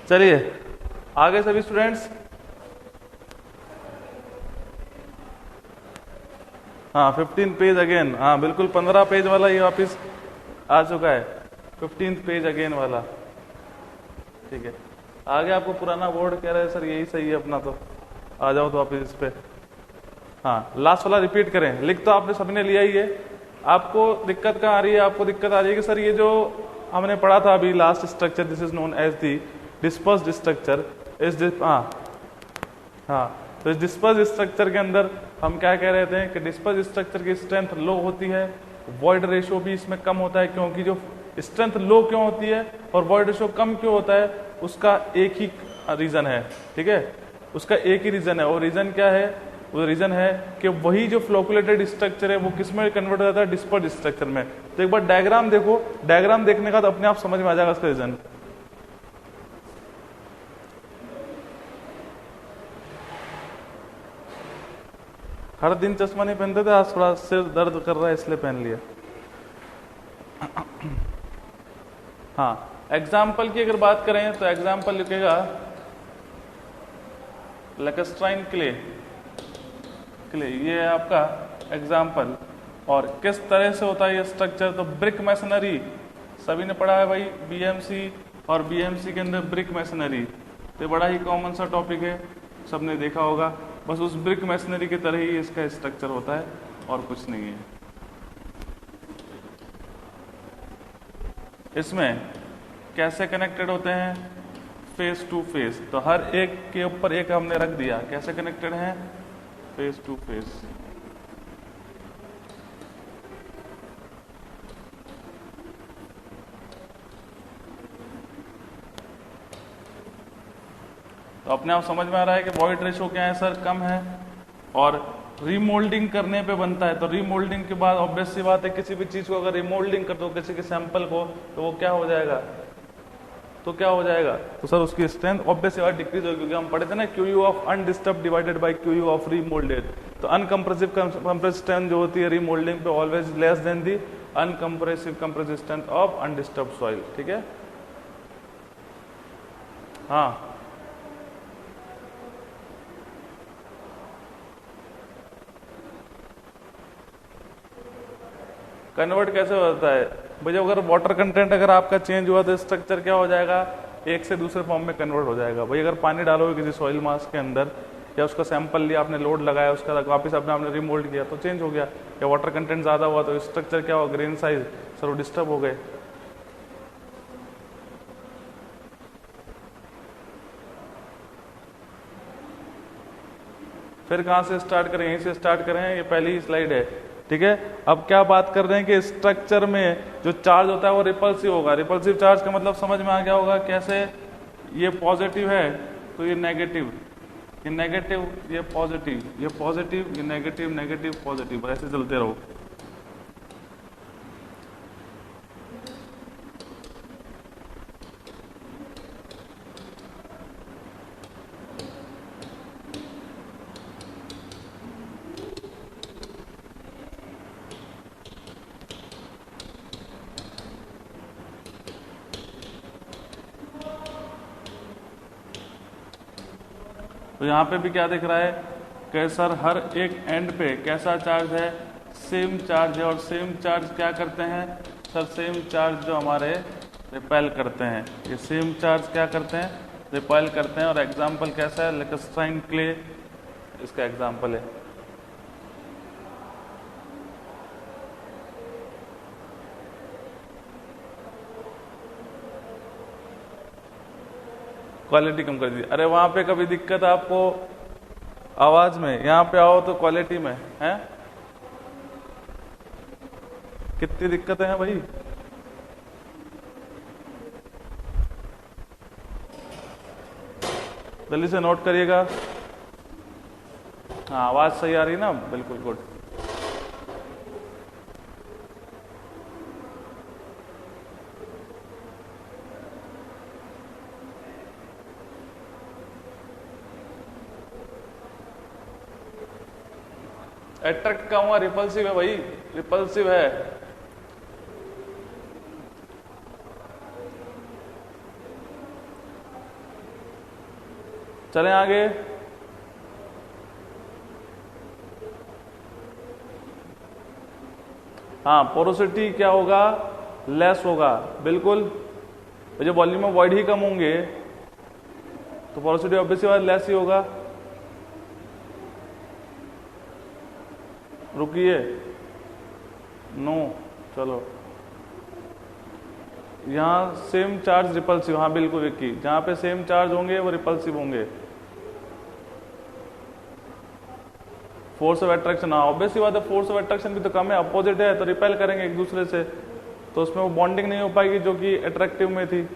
चलिए आगे सभी स्टूडेंट्स। हाँ 15 पेज अगेन, हाँ बिल्कुल 15 पेज वाला ये वापिस आ चुका है, 15 पेज अगेन वाला। ठीक है, आगे आपको पुराना बोर्ड कह रहे हैं सर यही सही है अपना, तो आ जाओ तो वापिस इस पे। हाँ लास्ट वाला रिपीट करें, लिख तो आपने सबने लिया ही है। आपको दिक्कत कहाँ आ रही है? आपको दिक्कत आ रही है कि सर ये जो हमने पढ़ा था अभी last structure, this is known as the dispersed structure is, हाँ तो इस डिस्पर्स्ड स्ट्रक्चर के अंदर हम क्या कह रहे थे कि डिस्पर्स्ड स्ट्रक्चर की स्ट्रेंथ लो होती है, वॉइड रेशियो भी इसमें कम होता है। क्योंकि जो स्ट्रेंथ लो क्यों होती है और वॉइड रेशियो कम क्यों होता है, उसका एक ही रीजन है। ठीक है, उसका एक ही रीजन है। और रीजन क्या है? वो रीजन है कि वही जो फ्लोकुलेटेड स्ट्रक्चर है वो किस में कन्वर्ट हो जाता है? डिस्पर्स्ड स्ट्रक्चर में। तो एक बार डायग्राम देखो, डायग्राम देखने का तो अपने आप समझ में आ जाएगा उसका रीजन। हर दिन चश्मा नहीं पहनते थे, आज थोड़ा सिर दर्द कर रहा है इसलिए पहन लिया। हाँ एग्जाम्पल की अगर बात करें तो एग्जाम्पल लिखेगा लेकेस्ट्राइन क्ले, ये है आपका एग्जाम्पल। और किस तरह से होता है ये स्ट्रक्चर? तो ब्रिक मैसनरी सभी ने पढ़ा है भाई, बीएमसी और बीएमसी के अंदर ब्रिक मैसनरी, तो बड़ा ही कॉमन सा टॉपिक है, सबने देखा होगा। बस उस ब्रिक मैसनरी की तरह ही इसका स्ट्रक्चर होता है और कुछ नहीं है। इसमें कैसे कनेक्टेड होते हैं? Face to face. तो हर एक के ऊपर एक हमने रख दिया, कैसे कनेक्टेड हैं? Face to face. तो अपने आप समझ में आ रहा है कि वॉइड रेशियो क्या है सर? कम है। और रीमोल्डिंग करने पे बनता है, तो रीमोल्डिंग के बाद ऑब्वियस सी बात है किसी भी चीज को अगर रीमोल्डिंग कर दो किसी के सैंपल को, तो वो क्या हो जाएगा? तो क्या हो जाएगा? तो सर उसकी स्ट्रेंथ ऑब्वियस सी बात डिक्रीज होगी, क्योंकि हम पढ़े थे ना q of undisturbed divided by q of remoulded. तो अनकम्प्रेसिव कंप्रेसिव स्ट्रेंथ जो होती है रीमोल्डिंग पे always less than the uncompressive compressive strength of undisturbed soil. ठीक है, हाँ कन्वर्ट कैसे होता है भैया? अगर वाटर कंटेंट अगर आपका चेंज हुआ तो स्ट्रक्चर क्या हो जाएगा? एक से दूसरे फॉर्म में कन्वर्ट हो जाएगा। भाई अगर पानी डालोगे किसी सॉइल मास के अंदर, या उसका सैंपल लिया आपने, लोड लगाया, उसका वापस आपने रिमोल्ड किया तो चेंज हो गया, या वाटर कंटेंट ज्यादा हुआ तो स्ट्रक्चर क्या हो? ग्रेन साइज सर वो डिस्टर्ब हो गए। फिर कहां से स्टार्ट करें? यहीं से स्टार्ट करें, ये पहली ही स्लाइड है। ठीक है, अब क्या बात कर रहे हैं कि स्ट्रक्चर में जो चार्ज होता है वो रिपल्सिव होगा। रिपल्सिव चार्ज का मतलब समझ में आ गया होगा कैसे? ये पॉजिटिव है तो ये नेगेटिव, ये नेगेटिव, ये पॉजिटिव, ये पॉजिटिव, ये नेगेटिव, नेगेटिव, पॉजिटिव, ऐसे चलते रहो। तो यहाँ पे भी क्या दिख रहा है कि सर हर एक एंड पे कैसा चार्ज है? सेम चार्ज है। और सेम चार्ज क्या करते हैं सर? सेम चार्ज जो हमारे रिपेल करते हैं, ये सेम चार्ज क्या करते हैं? रिपेल करते हैं। और एग्जाम्पल कैसा है? लेकेस्ट्राइन क्ले इसका एग्जाम्पल है। क्वालिटी कम कर दी। अरे वहां पे कभी दिक्कत आपको आवाज में, यहाँ पे आओ तो क्वालिटी में है। कितनी दिक्कतें हैं भाई? जल्दी से नोट करिएगा। हाँ आवाज सही आ रही है ना? बिल्कुल गुड। अट्रैक्ट का हुआ रिपल्सिव है भाई, रिपल्सिव है। चलें आगे। हाँ, पोरोसिटी क्या होगा, लेस होगा, बिल्कुल। जब वॉल्यूम ऑफ वॉइड ही कम होंगे तो पोरोसिटी ऑब्वियसली बात लेस ही होगा। रुकिए, नो, चलो यहाँ सेम चार्ज रिपल्सिव, हाँ बिल्कुल विक्की, जहाँ पे सेम चार्ज होंगे वो रिपल्सिव होंगे। फोर्स ऑफ अट्रैक्शन, हाँ ऑब्वियसली बात है, फोर्स ऑफ अट्रैक्शन भी तो कम है, अपोजिट है, तो रिपेल करेंगे एक दूसरे से, तो उसमें वो बॉन्डिंग नहीं हो पाएगी जो कि अट्रैक्टिव में थी।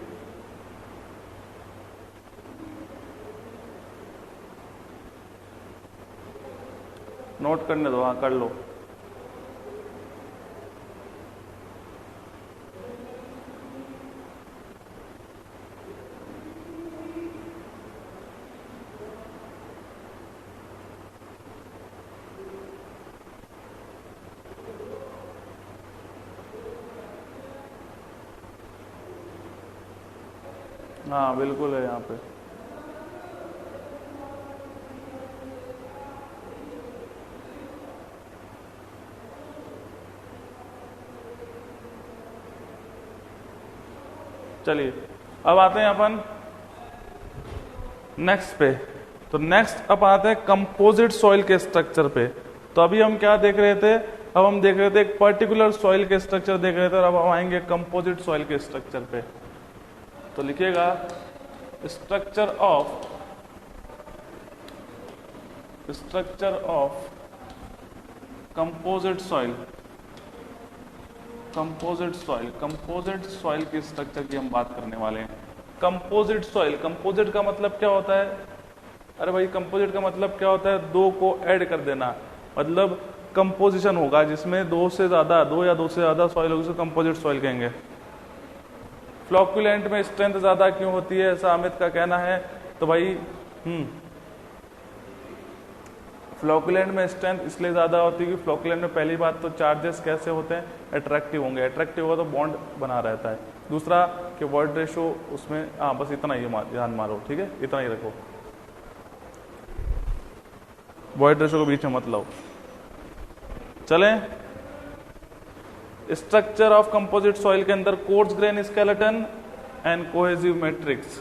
नोट करने दो, हाँ कर लो। हाँ बिल्कुल है यहाँ पे। चलिए अब आते हैं अपन नेक्स्ट पे। तो नेक्स्ट अब आते हैं कंपोजिट सॉइल के स्ट्रक्चर पे। तो अभी हम क्या देख रहे थे, अब हम देख रहे थे एक पर्टिकुलर सॉइल के स्ट्रक्चर देख रहे थे, और अब हम आएंगे कंपोजिट सॉइल के स्ट्रक्चर पे। तो लिखिएगा structure of composite soil. Composite soil के स्ट्रक्चर की हम बात करने वाले हैं। कंपोजिट सॉइल, कंपोजिट का मतलब क्या होता है, अरे भाई कंपोजिट का मतलब क्या होता है, दो को ऐड कर देना, मतलब कंपोजिशन होगा जिसमें दो या दो से ज्यादा सॉइल होगी, कंपोजिट सॉइल कहेंगे। फ्लोक्युलेंट में स्ट्रेंथ ज्यादा क्यों होती है, ऐसा अमित का कहना है। तो भाई फ्लोक्युलेंट में स्ट्रेंथ इसलिए ज्यादा होती है कि फ्लोक्युलेंट में पहली बात तो चार्जेस कैसे होते हैं, अट्रैक्टिव होंगे, अट्रैक्टिव होगा तो बॉन्ड बना रहता है। दूसरा कि वॉइड रेशो उसमें, हाँ बस इतना ही ध्यान मारो, ठीक है, इतना ही रखो, वॉइड रेशो को बीच में मत लाओ। चलें, स्ट्रक्चर ऑफ कंपोजिट सॉइल के अंदर course grain skeleton and cohesive matrix.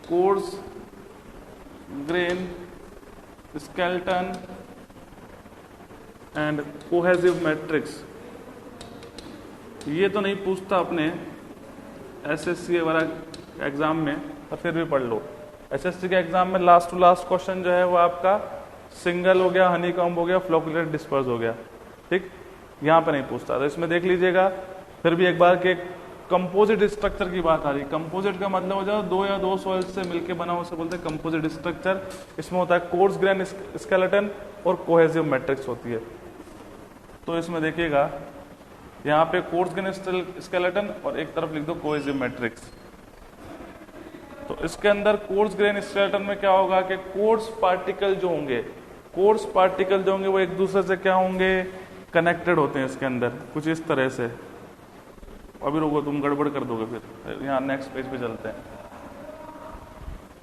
Coarse grain skeleton and cohesive matrix, ये तो नहीं पूछता अपने एसएससी वगैरह एग्जाम में, तो फिर भी पढ़ लो। एसएससी के एग्जाम में लास्ट टू लास्ट क्वेश्चन जो है वो आपका सिंगल हो गया, हनीकॉम्ब हो गया, फ्लोक्युलेट डिस्पर्स हो गया, ठीक, यहाँ पे नहीं पूछता। तो इसमें देख लीजिएगा फिर भी एक बार के कंपोजिट स्ट्रक्चर की बात आ रही है। कंपोजिट का मतलब हो जाए दो या दो सॉइल से मिलकर बना, उसे बोलते हैं कंपोजिट स्ट्रक्चर। इसमें होता है कोर्स ग्रेन स्केलेटन और कोहेसिव मैट्रिक्स होती है। तो इसमें देखिएगा यहाँ पे कोर्स ग्रेन स्केलेटन और एक तरफ लिख दो कोहेसिव मैट्रिक्स। तो इसके अंदर कोर्स ग्रेन स्केलेटन में क्या होगा कि कोर्स पार्टिकल जो होंगे वो एक दूसरे से क्या होंगे, कनेक्टेड होते हैं इसके अंदर कुछ इस तरह से। अभी रुको, तुम गड़बड़ कर दोगे फिर, यहाँ नेक्स्ट पेज पे चलते हैं,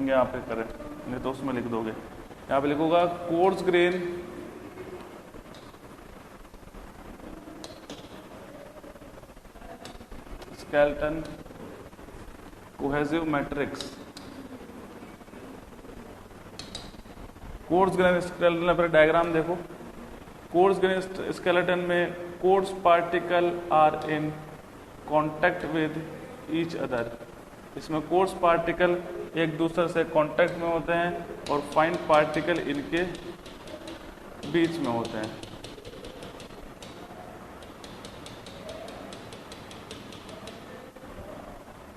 यहाँ पे करें, नहीं तो उसमें लिख दोगे। यहाँ पे लिखोगा coarse grain skeleton cohesive matrix. Coarse grain skeleton, फिर डायग्राम देखो। कोर्स ग्रेन स्केलेटन में coarse particle are in contact with each other. इसमें कोर्स पार्टिकल एक दूसरे से कांटेक्ट में होते हैं और फाइन पार्टिकल इनके बीच में होते हैं।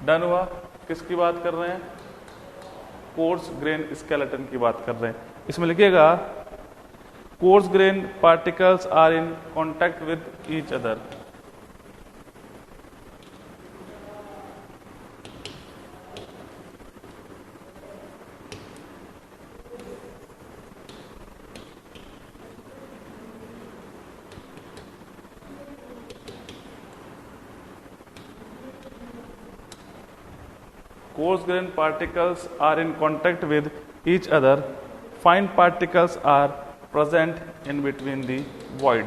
डन हुआ? किसकी बात कर रहे हैं? कोर्स ग्रेन स्केलेटन की बात कर रहे हैं। इसमें लिखिएगा coarse grain particles are in contact with each other. coarse grain particles are in contact with each other, fine particles are present in between the void.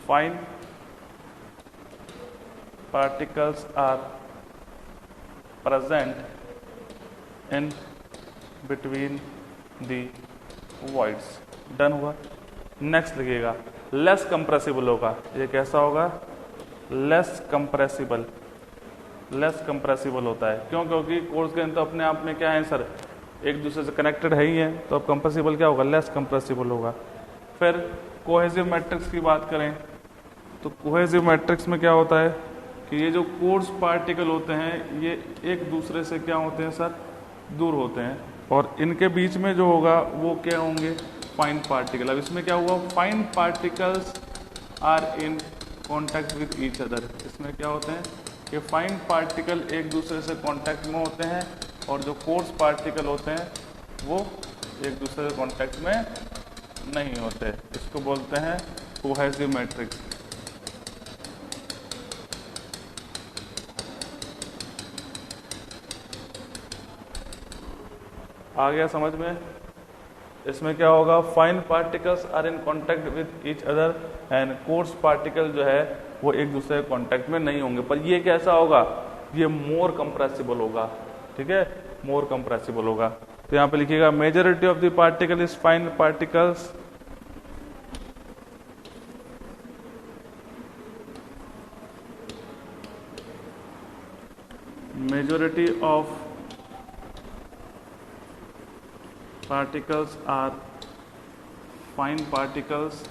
Fine particles are present in between the voids. Done हुआ। Next लिखिएगा less compressible होगा। ये कैसा होगा? Less compressible. Less compressible होता है क्यों? क्योंकि कोर्स ग्रेन तो अपने आप में क्या है सर, एक दूसरे से कनेक्टेड है ही है, तो अब कंप्रेसिबल क्या होगा? लेस कंप्रेसिबल होगा। फिर कोहेसिव मैट्रिक्स की बात करें तो कोहेसिव मैट्रिक्स में क्या होता है कि ये जो कोर्स पार्टिकल होते हैं ये एक दूसरे से क्या होते हैं सर? दूर होते हैं, और इनके बीच में जो होगा वो क्या होंगे? Fine particle. अब इसमें क्या हुआ? Fine particles are in contact with each other. इसमें क्या होते हैं कि फाइन पार्टिकल एक दूसरे से कॉन्टैक्ट में होते हैं, और जो कोर्स पार्टिकल होते हैं वो एक दूसरे से कॉन्टैक्ट में नहीं होते। इसको बोलते हैं कोहेसिव मैट्रिक्स। आ गया समझ में? इसमें क्या होगा? Fine particles are in contact with each other and coarse particle जो है वो एक दूसरे के कांटेक्ट में नहीं होंगे। पर ये कैसा होगा? ये मोर कंप्रेसिबल होगा। ठीक है, मोर कंप्रेसिबल होगा। तो यहाँ पे लिखिएगा majority of the particle is fine particles majority of particles are fine particles।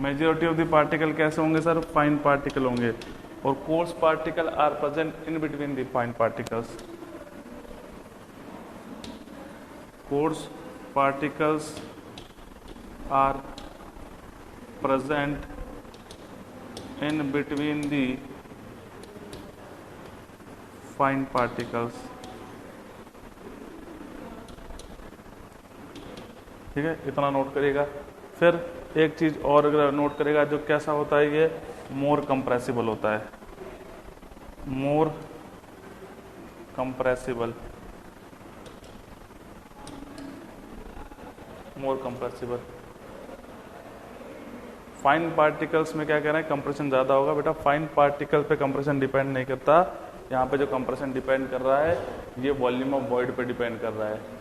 Majority of the particle कैसे होंगे सर? फाइन पार्टिकल होंगे, और coarse particle are present in between the fine particles. Coarse particles are present in between the fine particles. ठीक है, इतना note करिएगा। फिर एक चीज और अगर नोट करेगा, जो कैसा होता है ये मोर कंप्रेसिबल होता है। मोर कंप्रेसिबल, मोर कंप्रेसिबल। फाइन पार्टिकल्स में क्या कह रहे हैं? कंप्रेशन ज्यादा होगा। बेटा फाइन पार्टिकल पे कंप्रेशन डिपेंड नहीं करता। यहाँ पे जो कंप्रेशन डिपेंड कर रहा है ये वॉल्यूम ऑफ वॉइड पे डिपेंड कर रहा है।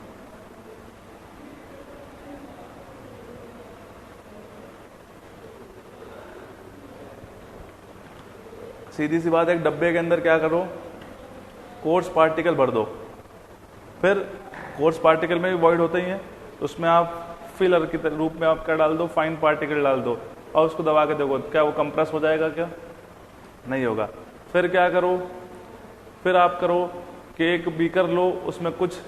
सीधी सी बात है, एक डब्बे के अंदर क्या करो? कोर्स पार्टिकल भर दो। फिर कोर्स पार्टिकल में भी वॉइड होते ही हैं, तो उसमें आप फिलर के रूप में आप क्या डाल दो? फाइन पार्टिकल डाल दो, और उसको दबा के देखो क्या वो कंप्रेस हो जाएगा? क्या नहीं होगा। फिर क्या करो? फिर आप करो कि एक बीकर लो, उसमें कुछ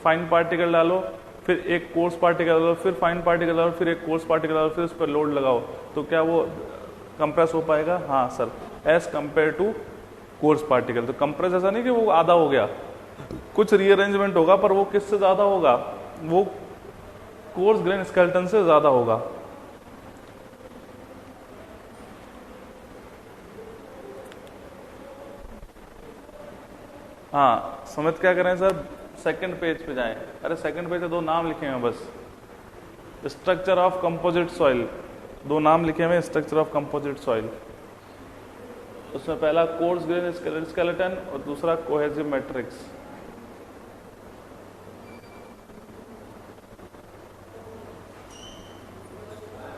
फाइन पार्टिकल डालो, फिर एक कोर्स पार्टिकल डालो, फिर फाइन पार्टिकल डालो, फिर एक कोर्स पार्टिकल डालो, फिर उस पर लोड लगाओ, तो क्या वो कंप्रेस हो पाएगा? हाँ sir, as compare to coarse particle. तो कंप्रेस ऐसा नहीं कि वो आधा हो गया, कुछ रीअरेंजमेंट होगा, पर वो किससे ज्यादा होगा? वो कोर्स ग्रेन स्केलेटन से ज्यादा होगा। हाँ, समझ क्या करें सर? सेकंड पेज पे जाएं। अरे सेकंड पेज पे दो नाम लिखे हैं बस। स्ट्रक्चर ऑफ कंपोजिट सॉइल, दो नाम लिखे हुए, स्ट्रक्चर ऑफ कंपोजिट सॉइल। उसमें पहला कोर्स ग्रेन स्केलेटन और दूसरा cohesive matrix.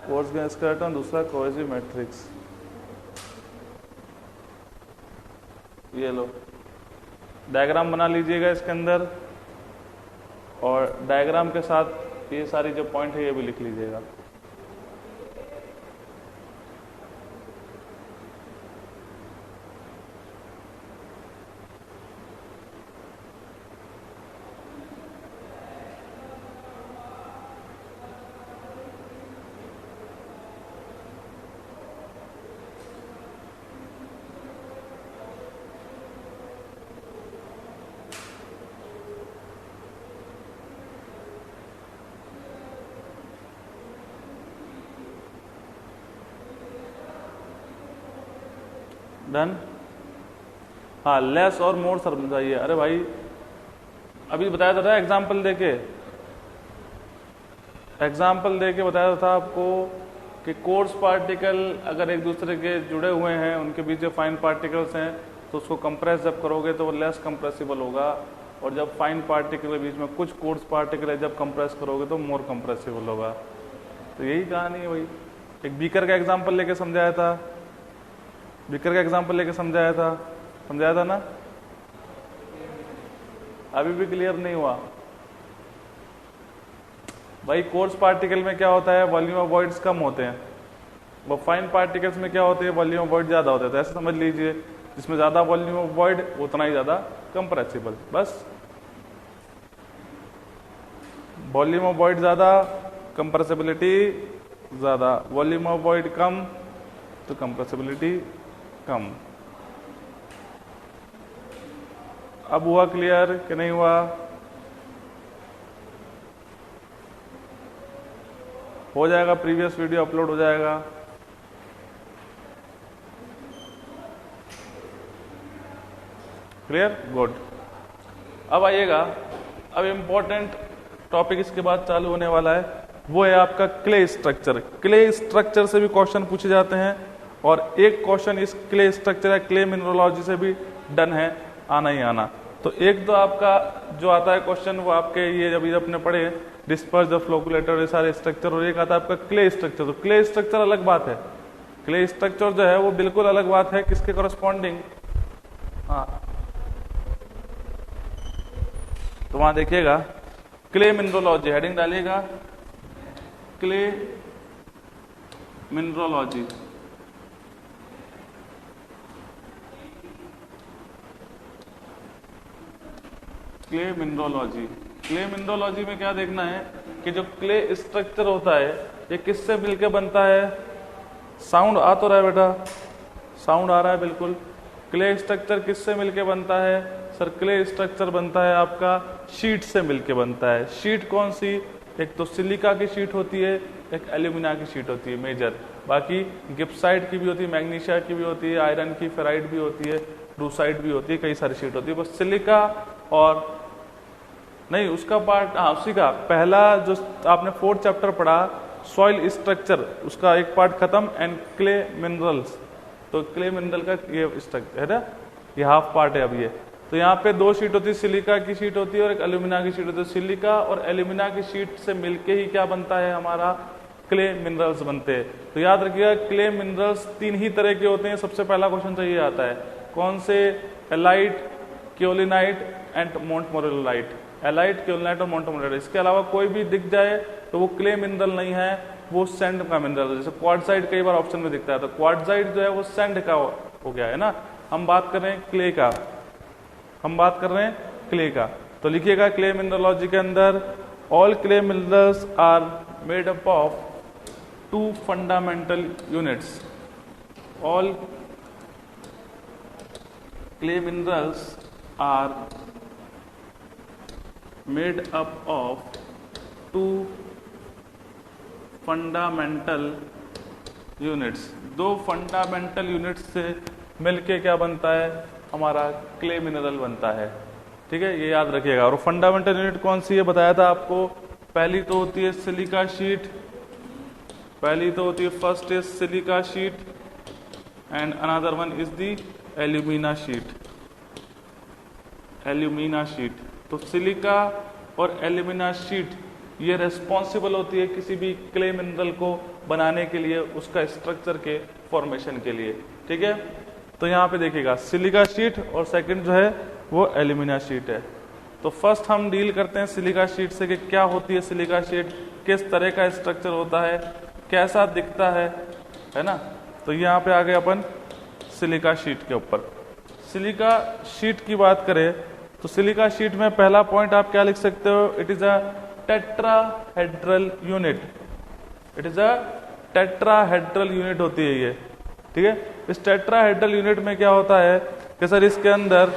Coarse grain skeleton, दूसरा कोहेसिव मैट्रिक्स। ये लो, डायग्राम बना लीजिएगा इसके अंदर, और डायग्राम के साथ ये सारी जो पॉइंट है ये भी लिख लीजिएगा। डन। हाँ लेस और मोर समझाइए। अरे भाई अभी बताया था एग्जाम्पल देके बताया था आपको कि कोर्स पार्टिकल अगर एक दूसरे के जुड़े हुए हैं, उनके बीच जो फाइन पार्टिकल्स हैं, तो उसको कंप्रेस जब करोगे तो वो लेस कंप्रेसिबल होगा, और जब फाइन पार्टिकल के बीच में कुछ कोर्स पार्टिकल है जब कंप्रेस करोगे तो मोर कंप्रेसिबल होगा। तो यही कहानी है भाई। एक बीकर का एग्जाम्पल लेके समझाया था, ना? अभी भी क्लियर नहीं हुआ भाई। कोर्स पार्टिकल में क्या होता है, वॉल्यूम ऑफ वॉइड्स कम होते हैं, वो फाइन पार्टिकल्स में क्या होते हैं, वॉल्यूम ऑफ वॉइड ज्यादा होते हैं। तो ऐसे समझ लीजिए, जिसमें ज्यादा वॉल्यूम ऑफ वॉइड उतना ही ज्यादा कंप्रेसिबल। बस वॉल्यूम ऑफ वॉइड ज्यादा, कंप्रेसिबिलिटी ज्यादा, वॉल्यूम ऑफ वॉइड कम तो कंप्रेसिबिलिटी कम। अब हुआ क्लियर कि नहीं हुआ? हो जाएगा, प्रीवियस वीडियो अपलोड हो जाएगा। क्लियर? गुड। अब आइएगा, अब इम्पोर्टेंट टॉपिक इसके बाद चालू होने वाला है, वो है आपका क्ले स्ट्रक्चर। क्ले स्ट्रक्चर से भी क्वेश्चन पूछे जाते हैं, और एक क्वेश्चन इस क्ले स्ट्रक्चर या क्ले मिनरोलॉजी से भी डन है, आना ही आना। तो एक तो आपका जो आता है क्वेश्चन वो आपके ये अभी अपने पढ़े डिस्पर्स फ्लोकुलेटर, ये सारे स्ट्रक्चर, और एक आता है आपका क्ले स्ट्रक्चर। तो क्ले स्ट्रक्चर अलग बात है, क्ले स्ट्रक्चर जो है वो बिल्कुल अलग बात है, किसके कॉरेस्पॉन्डिंग। हाँ, तो वहां देखिएगा क्ले मिनरोलॉजी, हेडिंग डालिएगा clay mineralogy. Clay mineralogy, clay mineralogy में क्या देखना है कि जो क्ले स्ट्रक्चर होता है ये किससे मिलकर बनता है। साउंड आ तो रहा है बेटा? साउंड आ रहा है बिल्कुल। क्ले स्ट्रक्चर किससे मिलकर बनता है सर? क्ले स्ट्रक्चर बनता है आपका शीट से मिलकर बनता है। शीट कौन सी? एक तो सिलिका की शीट होती है, एक एल्यूमिना की शीट होती है मेजर, बाकी गिप्साइट की भी होती है, मैग्नीशिया की भी होती है, आयरन की, फेराइट भी होती है, रूसाइट भी होती है, कई सारी शीट होती है। बस सिलिका और नहीं उसका पार्ट, हाँ उसी का पहला जो आपने 4th चैप्टर पढ़ा सॉइल स्ट्रक्चर, उसका एक पार्ट खत्म, एंड क्ले मिनरल्स। तो क्ले मिनरल का ये स्ट्रक्चर है ना, ये हाफ पार्ट है अब ये। तो यहाँ पे 2 शीट होती है, सिलिका की शीट होती है और एक एल्यूमिना की शीट होती है। सिलिका और एल्यूमिना की शीट से मिलके ही क्या बनता है हमारा, क्ले मिनरल्स बनते हैं। तो याद रखिएगा क्ले मिनरल्स 3 ही तरह के होते हैं। सबसे पहला क्वेश्चन चाहिए आता है कौन से, एलाइट, क्योलिनाइट एंड मोंटमोरेलाइट। एलाइट, क्योलिनाइट और मोंटमोरेलाइट, इसके अलावा कोई भी दिख जाए तो वो क्ले मिनरल नहीं है, वो सैंड का मिनरल है। जैसे क्वार्टजाइट कई बार ऑप्शन में दिखता है, तो क्वार्टजाइट जो है वो सैंड का हो गया है ना। हम बात कर रहे हैं क्ले का, तो लिखिएगा क्ले मिनरोलॉजी के अंदर all clay minerals are made up of 2 fundamental units. All clay minerals are made up of 2 fundamental units. 2 fundamental units से मिलके क्या बनता है हमारा, क्ले मिनरल बनता है। ठीक है, ये याद रखिएगा। और फंडामेंटल यूनिट कौन सी है बताया था आपको, पहली तो होती है silica sheet, first is silica sheet and another one is the alumina sheet. तो सिलिका और एल्यूमिना शीट ये रेस्पॉन्सिबल होती है किसी भी क्ले मिनरल को बनाने के लिए, उसका स्ट्रक्चर के फॉर्मेशन के लिए। ठीक है, तो यहाँ पे देखिएगा सिलिका शीट और सेकंड जो है वो एल्यूमिना शीट है। तो फर्स्ट हम डील करते हैं सिलिका शीट से कि क्या होती है सिलिका शीट, किस तरह का स्ट्रक्चर होता है, कैसा दिखता है ना। तो यहाँ पे आ गए अपन सिलिका शीट के ऊपर। सिलिका शीट की बात करें तो सिलिका शीट में पहला पॉइंट आप क्या लिख सकते हो, it is a tetrahedral unit. होती है ये। ठीक है, इस टेट्राहेड्रल यूनिट में क्या होता है कि सर इसके अंदर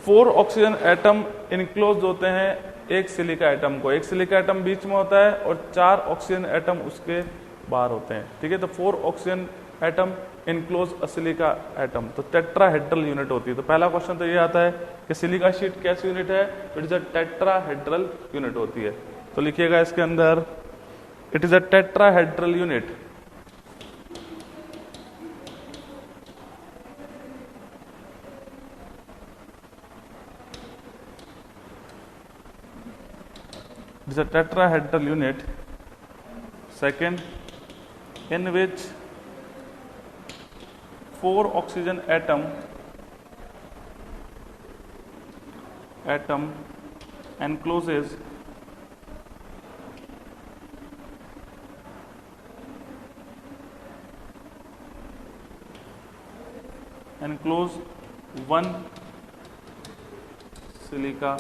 4 ऑक्सीजन एटम इनक्लोज होते हैं एक सिलिका एटम को। एक सिलिका एटम बीच में होता है और 4 ऑक्सीजन एटम उसके बाहर होते हैं। ठीक है, तो 4 ऑक्सीजन एटम इनक्लोज अ सिलिका एटम, तो टेट्राहेड्रल यूनिट होती है। तो पहला क्वेश्चन तो ये आता है कि सिलिका शीट कैसी यूनिट है, it is a tetrahedral unit होती है। तो लिखिएगा इसके अंदर it is a tetrahedral unit. It is a tetrahedral unit. Second, in which 4 oxygen atom encloses one silica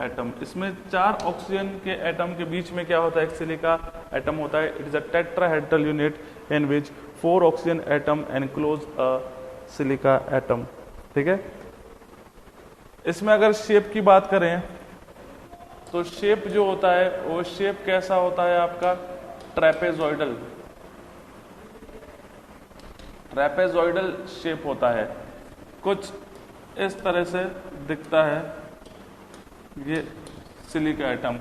atom. इसमें 4 ऑक्सीजन के एटम के बीच में क्या होता है, एक सिलिका एटम होता है। It is a tetrahedral unit in which 4 oxygen atom enclose a silica atom. ठीक है। इसमें अगर शेप की बात करें तो शेप जो होता है वो शेप कैसा होता है आपका, ट्रेपेजॉइडल, ट्रेपेजॉइडल शेप होता है। कुछ इस तरह से दिखता है ये सिलिका एटम।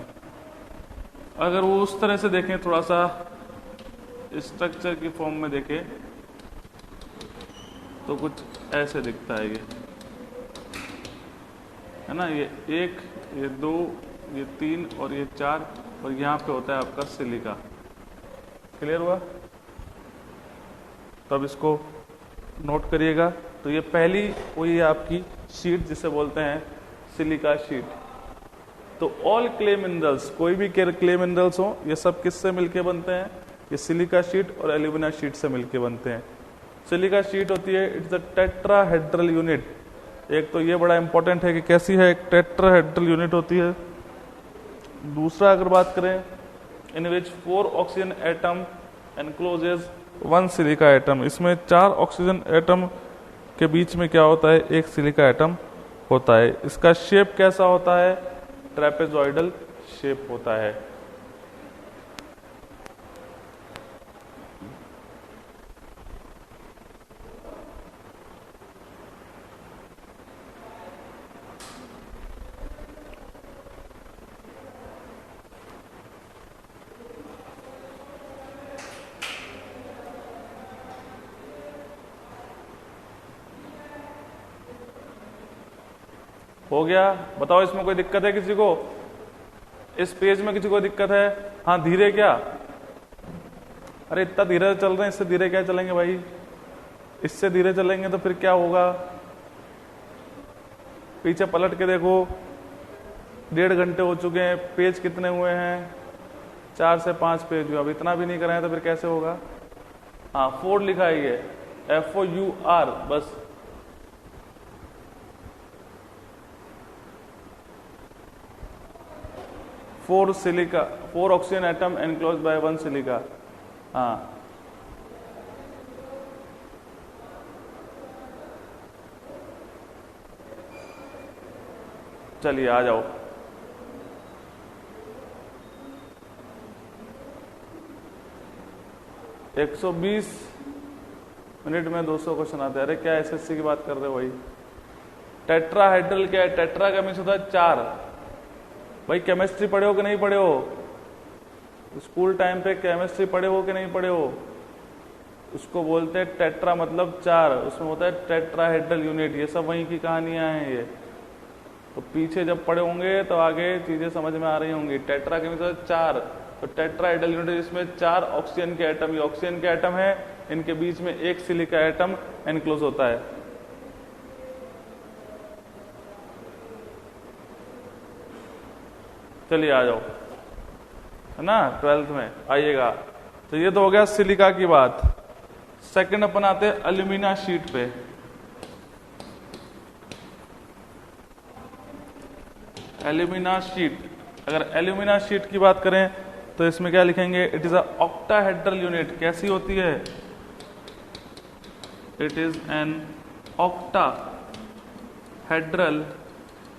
अगर वो उस तरह से देखें, थोड़ा सा स्ट्रक्चर की फॉर्म में देखें तो कुछ ऐसे दिखता है, ये है ना, ये 1, ये 2, ये 3 और ये 4, और यहाँ पे होता है आपका सिलिका। क्लियर हुआ? तो अब इसको नोट करिएगा। तो ये पहली हुई है आपकी शीट जिसे बोलते हैं सिलिका शीट। तो ऑल क्ले मिनरल्स, कोई भी क्ले मिनरल्स हो, ये सब किससे मिलके बनते हैं, ये सिलिका शीट और एल्यूमिना शीट से मिलके बनते हैं। सिलिका शीट होती है इट्स अ टेट्राहेड्रल यूनिट। एक तो ये बड़ा इंपॉर्टेंट है कि कैसी है, एक टेट्राहेड्रल यूनिट होती है। दूसरा अगर बात करें, इन विच 4 oxygen atom encloses 1 silica atom. इसमें 4 ऑक्सीजन एटम के बीच में क्या होता है, एक सिलिका एटम होता है। इसका शेप कैसा होता है, ट्रेपेजॉइडल शेप होता है। हो गया? बताओ इसमें कोई दिक्कत है किसी को? इस पेज में किसी को दिक्कत है? हाँ, धीरे क्या? अरे इतना धीरे चल रहे हैं, इससे धीरे क्या चलेंगे भाई? इससे धीरे चलेंगे तो फिर क्या होगा? पीछे पलट के देखो, 1.5 घंटे हो चुके हैं, पेज कितने हुए हैं? 4 से 5 पेज हुए। अब इतना भी नहीं कराए तो फिर कैसे होगा? हाँ, 4 लिखा है, ये FOUR, बस। Four oxygen atom enclose by 1 silica. हाँ, चलिए आ जाओ। – 120 मिनट में 200 क्वेश्चन आते हैं। अरे क्या SSC की बात कर रहे हो भाई? टेट्राहेड्रल क्या है? टेट्रा का मीन्स होता है 4। भाई केमिस्ट्री पढ़े हो कि नहीं पढ़े हो? स्कूल टाइम पे केमिस्ट्री पढ़े हो कि नहीं पढ़े हो? उसको बोलते हैं टेट्रा, मतलब 4। उसमें होता है टेट्राहेड्रल यूनिट। ये सब वहीं की कहानियां हैं ये। तो पीछे जब पढ़े होंगे तो आगे चीजें समझ में आ रही होंगी। टेट्रा के मतलब 4, तो टेट्राहेड्रल यूनिट, इसमें 4 ऑक्सीजन के एटम, ये ऑक्सीजन के एटम है, इनके बीच में एक सिलिका एटम एनक्लोज होता है। चलिए आ जाओ, है ना, 12th में आइएगा। तो ये तो हो गया सिलिका की बात। सेकंड अपन आते हैं एल्यूमिना शीट पे। एल्यूमिना शीट, अगर एल्यूमिना शीट की बात करें तो इसमें क्या लिखेंगे? It is a octahedral unit. कैसी होती है? It is an octahedral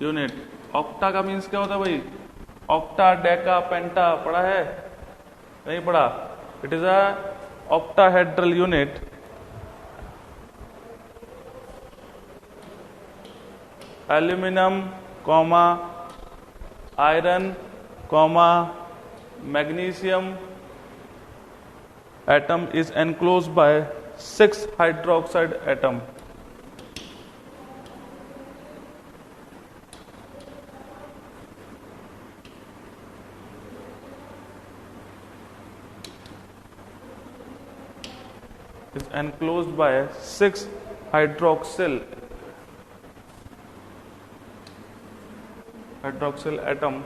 unit. Octa का मीन्स क्या होता है भाई? ऑक्टा, डेका, पेंटा पढ़ा है? नहीं पढ़ा? It is a octahedral unit aluminium comma iron comma magnesium atom is enclosed by 6 hydroxide atom. Is enclosed by 6 hydroxyl atom,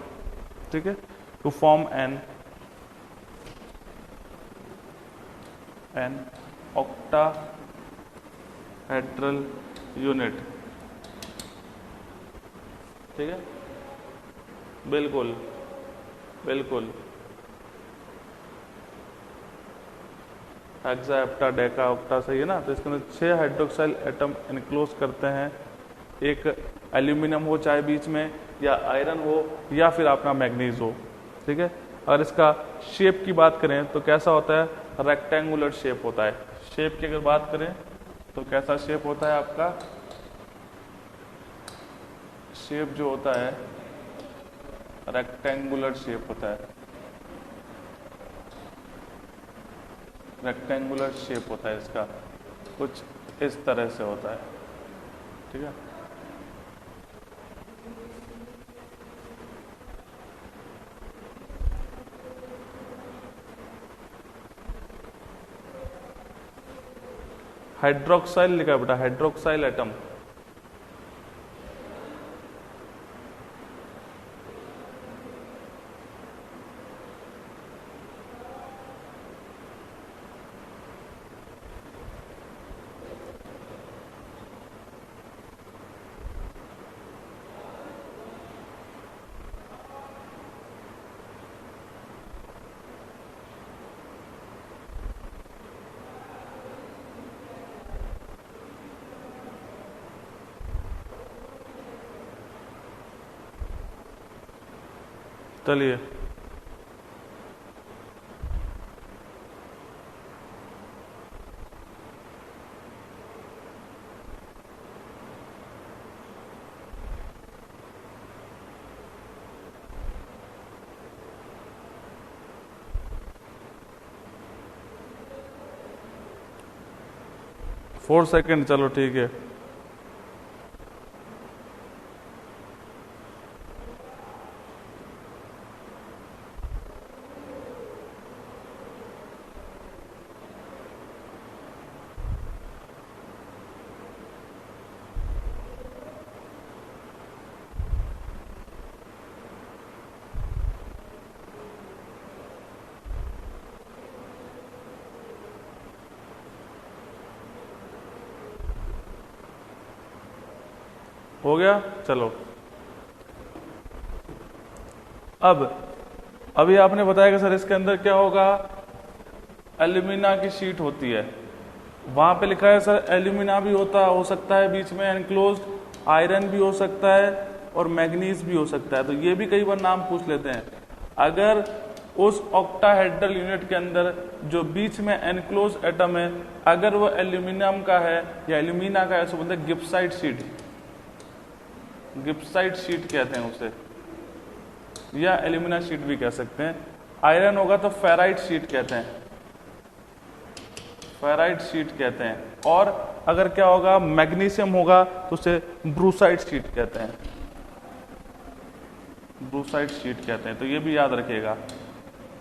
ठीक है, to form an octahedral unit, ठीक है, बिल्कुल बिल्कुल, हेक्सा हेप्टा डेका ऑक्टा, सही है ना। तो इसके अंदर 6 हाइड्रोक्साइल एटम इनक्लोज करते हैं, एक एल्यूमिनियम हो चाहे बीच में, या आयरन हो, या फिर अपना मैग्नीज हो, ठीक है। और इसका शेप की बात करें तो कैसा होता है, रेक्टेंगुलर शेप होता है। शेप की अगर बात करें तो कैसा शेप होता है आपका, शेप जो होता है रेक्टेंगुलर शेप होता है, रेक्टेंगुलर शेप होता है इसका, कुछ इस तरह से होता है, ठीक है। हाइड्रोक्साइल लिखा है बेटा, हाइड्रोक्साइल एटम, चलिए फोर सेकेंड, चलो ठीक है। हो गया, चलो। अब अभी आपने बताया कि सर इसके अंदर क्या होगा, एल्यूमिना की शीट होती है, वहां पे लिखा है सर एल्यूमिना भी हो सकता है बीच में एनक्लोज्ड, आयरन भी हो सकता है और मैग्नीज भी हो सकता है। तो ये भी कई बार नाम पूछ लेते हैं। अगर उस ऑक्टाहेड्रल यूनिट के अंदर जो बीच में एनक्लोज एटम है, अगर वो एल्यूमिनियम का है या एल्यूमिना का है, तो बोलते हैं गिब्साइट शीट, गिब्साइट शीट कहते हैं उसे, या एल्यूमिना शीट भी कह सकते हैं। आयरन होगा तो फेराइट शीट कहते हैं, फेराइट शीट कहते हैं। और अगर क्या होगा, मैग्नीशियम होगा तो उसे ब्रूसाइट शीट कहते हैं, ब्रूसाइट शीट कहते हैं। तो ये भी याद रखिएगा।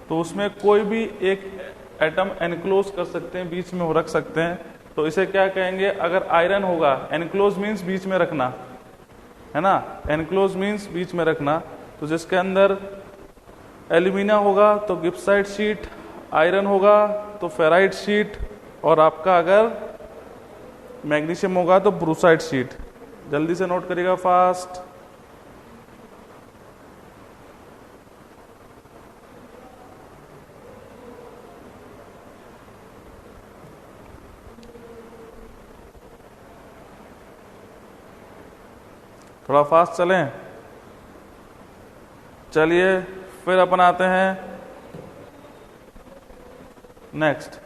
तो उसमें कोई भी एक एटम एनक्लोज कर सकते हैं, बीच में रख सकते हैं, तो इसे क्या कहेंगे। अगर आयरन होगा, एनक्लोज मीन्स बीच में रखना, है ना, एनक्लोज मीन्स बीच में रखना। तो जिसके अंदर एल्यूमिना होगा तो गिब्साइट शीट, आयरन होगा तो फेराइट शीट, और आपका अगर मैग्नीशियम होगा तो ब्रूसाइट शीट। जल्दी से नोट करिएगा फास्ट। थोड़ा फास्ट चलें। चलिए फिर अपन आते हैं नेक्स्ट।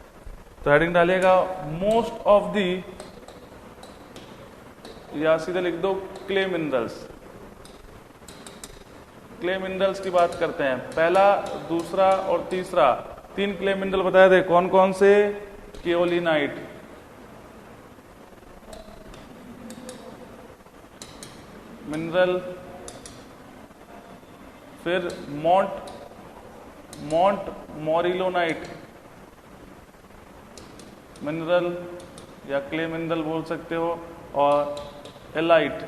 तो हेडिंग डालिएगा मोस्ट ऑफ दी, या सीधे लिख दो क्ले मिनरल्स। क्ले मिनरल्स की बात करते हैं, पहला, दूसरा और तीसरा 3 क्ले मिनरल बताए थे, कौन कौन से? केओलिनाइट, मिनरल, फिर मोंट मोरिलोनाइट मिनरल या क्ले मिनरल बोल सकते हो, और एलाइट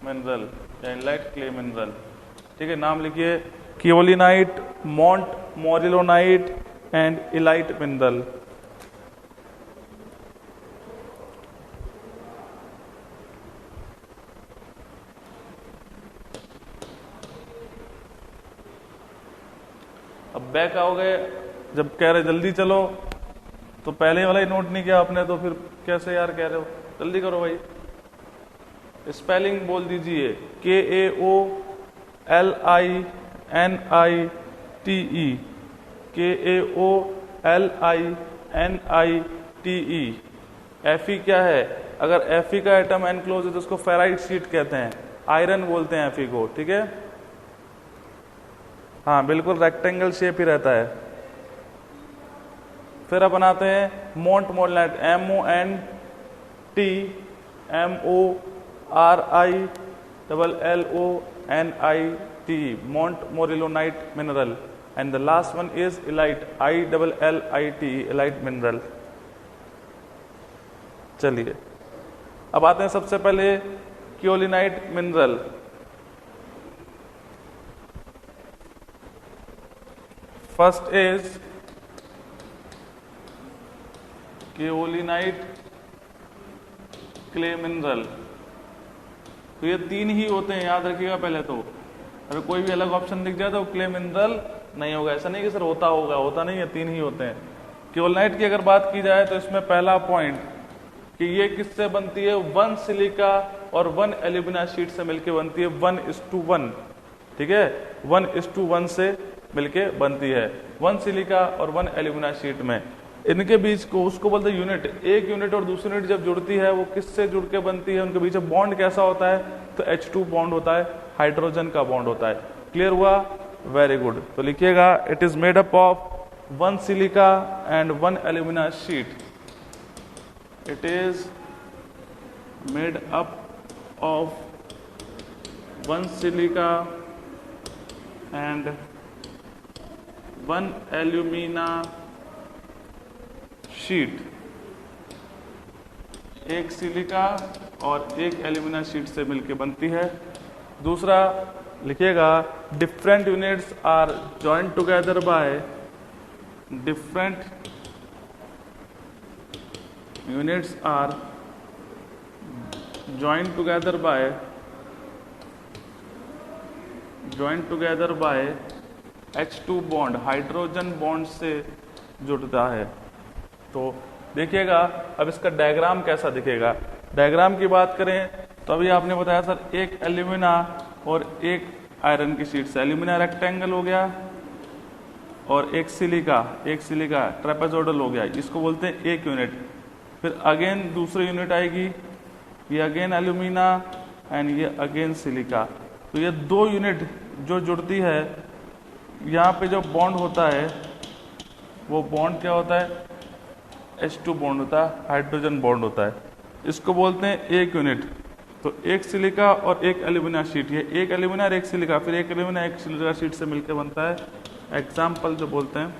मिनरल या एलाइट क्ले मिनरल। ठीक है, नाम लिखिए, केओलिनाइट, मोंट मोरिलोनाइट एंड एलाइट मिनरल। अब बैक आओगे, जब कह रहे जल्दी चलो तो पहले वाला ही नोट नहीं किया आपने, तो फिर कैसे यार कह रहे हो? जल्दी करो भाई। स्पेलिंग बोल दीजिए, KAOLINITE, KAOLINITE। Fe क्या है? अगर Fe का एटम एनक्लोज है तो उसको फेराइट शीट कहते हैं, आयरन बोलते हैं Fe को। ठीक है, हाँ बिल्कुल रेक्टेंगल शेप ही रहता है। फिर अब बनाते हैं montmorillonite, MONTMORILLONITE, montmorillonite mineral. And the last one is illite, ILLITE, illite mineral. चलिए अब आते हैं सबसे पहले kaolinite mineral. First is kaolinite clay mineral. तो ये 3 ही होते हैं, याद रखिएगा पहले तो। अगर कोई भी अलग ऑप्शन दिख जाए तो क्ले मिनरल नहीं होगा, ऐसा नहीं कि सर होता होगा, होता नहीं है, 3 ही होते हैं। केओलिनाइट की अगर बात की जाए तो इसमें पहला पॉइंट कि ये किससे बनती है? 1 सिलिका और 1 एल्यूमिना शीट से मिलकर बनती है, 1:1। ठीक है, 1:1 से मिलके बनती है, 1 सिलिका और 1 एल्यूमिना शीट में। इनके बीच को उसको बोलते हैं यूनिट। एक यूनिट और दूसरी यूनिट जब जुड़ती है वो किससे जुड़ के बनती है? उनके बीच बॉन्ड कैसा होता है? तो H2 बॉन्ड होता है, हाइड्रोजन का बॉन्ड होता है। क्लियर हुआ? Very good. तो लिखिएगा, it is made up of 1 silica and 1 alumina sheet. It is made up of 1 silica and 1 alumina sheet. एक सिलिका और एक एल्यूमिना शीट से मिलकर बनती है। दूसरा लिखिएगा, different units are joint together by, different units are joint together by H2 bond, hydrogen bond से जुड़ता है। तो देखिएगा अब इसका डायग्राम कैसा दिखेगा। डायग्राम की बात करें तो अभी आपने बताया सर एक एल्यूमिना और एक आयरन की शीट से, एल्यूमिना रेक्टेंगल हो गया और एक सिलिका ट्रेपेजोइडल हो गया, इसको बोलते हैं एक यूनिट। फिर अगेन दूसरी यूनिट आएगी, ये अगेन एल्यूमिना एंड ये अगेन सिलिका। तो ये 2 यूनिट जो जुड़ती है, यहाँ पे जो बॉन्ड होता है वो बॉन्ड क्या होता है? H2 बॉन्ड होता है, हाइड्रोजन बॉन्ड होता है, इसको बोलते हैं एक यूनिट। तो एक सिलिका और एक एल्यूमिना शीट, ये एक एल्यूमिना और एक सिलिका, फिर एक एल्यूमिना एक सिलिका शीट से मिलकर बनता है एग्जाम्पल जो बोलते हैं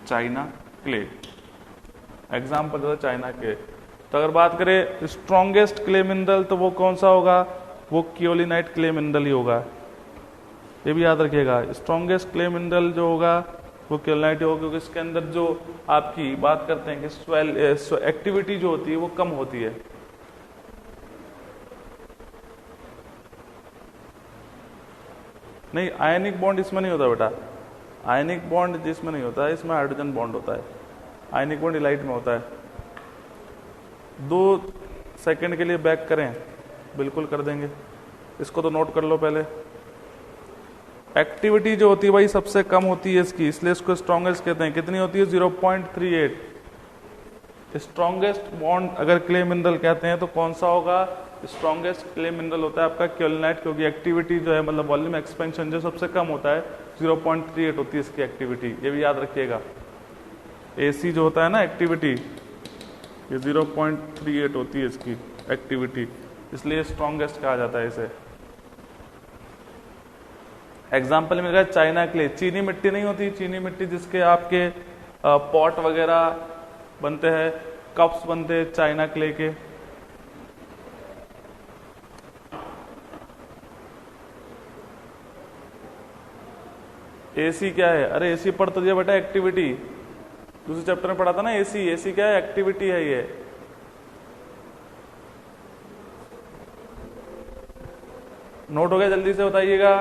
चाइना क्ले, एग्जाम्पल जो है चाइना क्ले। तो अगर बात करें स्ट्रॉन्गेस्ट क्ले मिनरल तो वो कौन सा होगा? वो केओलिनाइट क्ले मिनरल ही होगा, ये भी याद रखिएगा। स्ट्रॉन्गेस्ट क्ले मिनरल जो होगा वो केओलिनाइट होगा, क्योंकि इसके अंदर जो आपकी बात करते हैं कि स्वेल एक्टिविटी जो होती है वो कम होती है। नहीं, आयनिक बॉन्ड इसमें नहीं होता बेटा, आयनिक बॉन्ड जिसमें नहीं होता है, इसमें हाइड्रोजन बॉन्ड होता है। आयनिक बॉन्ड इलाइट में होता है। 2 सेकंड के लिए बैक करें, बिल्कुल कर देंगे, इसको तो नोट कर लो पहले। एक्टिविटी जो होती है भाई सबसे कम होती है इसकी, इसलिए इसको स्ट्रॉन्गेस्ट कहते हैं। कितनी होती है? 0.38। स्ट्रॉन्गेस्ट बॉन्ड अगर क्ले मिनरल कहते हैं तो कौन सा होगा? स्ट्रॉन्गेस्ट क्ले मिनरल होता है आपका क्योलिनाइट, क्योंकि एक्टिविटी जो है मतलब वॉल्यूम एक्सपेंशन जो सबसे कम होता है 0.38 होती है इसकी एक्टिविटी, ये भी याद रखिएगा। AC जो होता है ना एक्टिविटी, ये 0.38 होती है इसकी एक्टिविटी, इसलिए स्ट्रॉन्गेस्ट कहा जाता है इसे। एग्जाम्पल मिल रहा है चाइना क्ले, चीनी मिट्टी नहीं होती, चीनी मिट्टी जिसके आपके पॉट वगैरह बनते हैं, कप्स बनते हैं चाइना क्ले के। AC क्या है? अरे AC पढ़ तो दिया बेटा, एक्टिविटी दूसरे चैप्टर में पढ़ा था ना। AC क्या है? एक्टिविटी है ये। नोट हो गया? जल्दी से बताइएगा।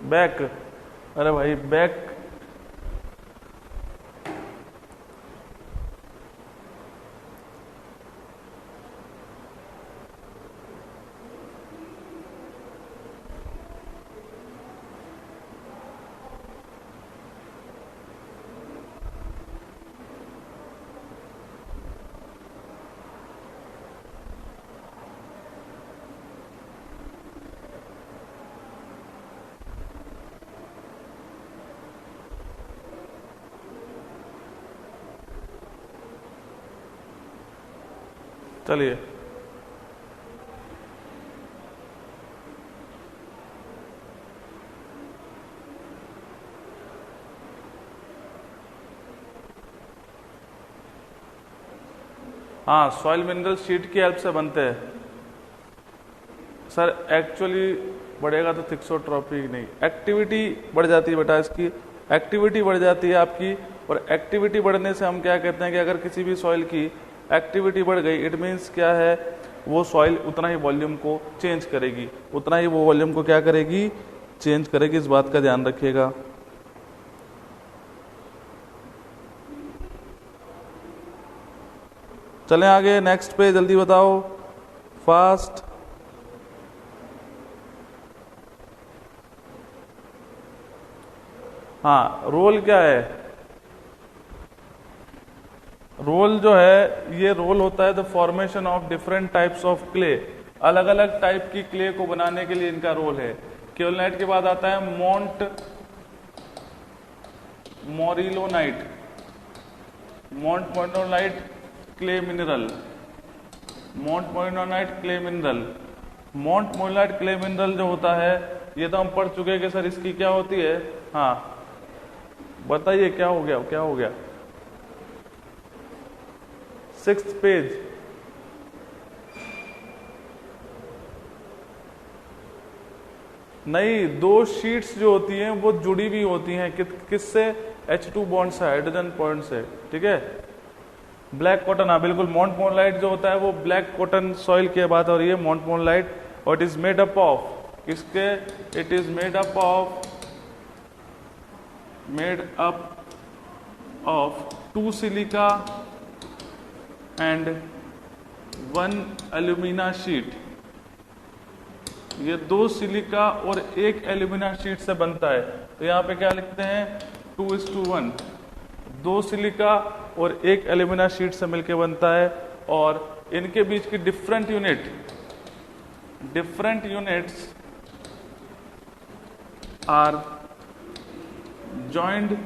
बैक, अरे भाई बैक, चलिए हाँ, सॉइल मिनरल शीट की हेल्प से बनते हैं सर। एक्चुअली बढ़ेगा तो थिक्सोट्रॉपी नहीं, एक्टिविटी बढ़ जाती है बेटा, इसकी एक्टिविटी बढ़ जाती है आपकी। और एक्टिविटी बढ़ने से हम क्या कहते हैं कि अगर किसी भी सॉइल की एक्टिविटी बढ़ गई, इट मीन्स क्या है, वो सॉइल उतना ही वॉल्यूम को चेंज करेगी, उतना ही वो वॉल्यूम को क्या करेगी, चेंज करेगी। इस बात का ध्यान रखिएगा। चलें आगे, नेक्स्ट पे जल्दी बताओ, फास्ट। हाँ, रोल क्या है? रोल जो है, ये रोल होता है the formation of different types of clay. अलग अलग टाइप की क्ले को बनाने के लिए इनका रोल है। केओलाइट के बाद आता है montmorillonite, montmorillonite clay mineral, montmorillonite clay mineral. Montmorillonite clay mineral जो होता है, ये तो हम पढ़ चुके हैं कि सर इसकी क्या होती है। हाँ बताइए, क्या हो गया, क्या हो गया? 6th page. नहीं, दो शीट्स जो होती हैं वो जुड़ी भी होती हैं किससे? H2 बॉन्ड से, हाइड्रोजन पॉइंट से, ठीक है। ब्लैक कॉटन, हाँ बिल्कुल, मोंट मोरिलोनाइट जो होता है वो ब्लैक कॉटन सॉइल की बात हो रही है, मोंट मोरिलोनाइट। और it is made up of किसके? It is made up of 2 silica and 1 alumina sheet. ये 2 सिलिका और 1 एल्यूमिना शीट से बनता है। तो यहाँ पे क्या लिखते हैं? 2:1, 2 सिलिका और 1 एल्यूमिना शीट से मिलके बनता है। और इनके बीच की different units are joined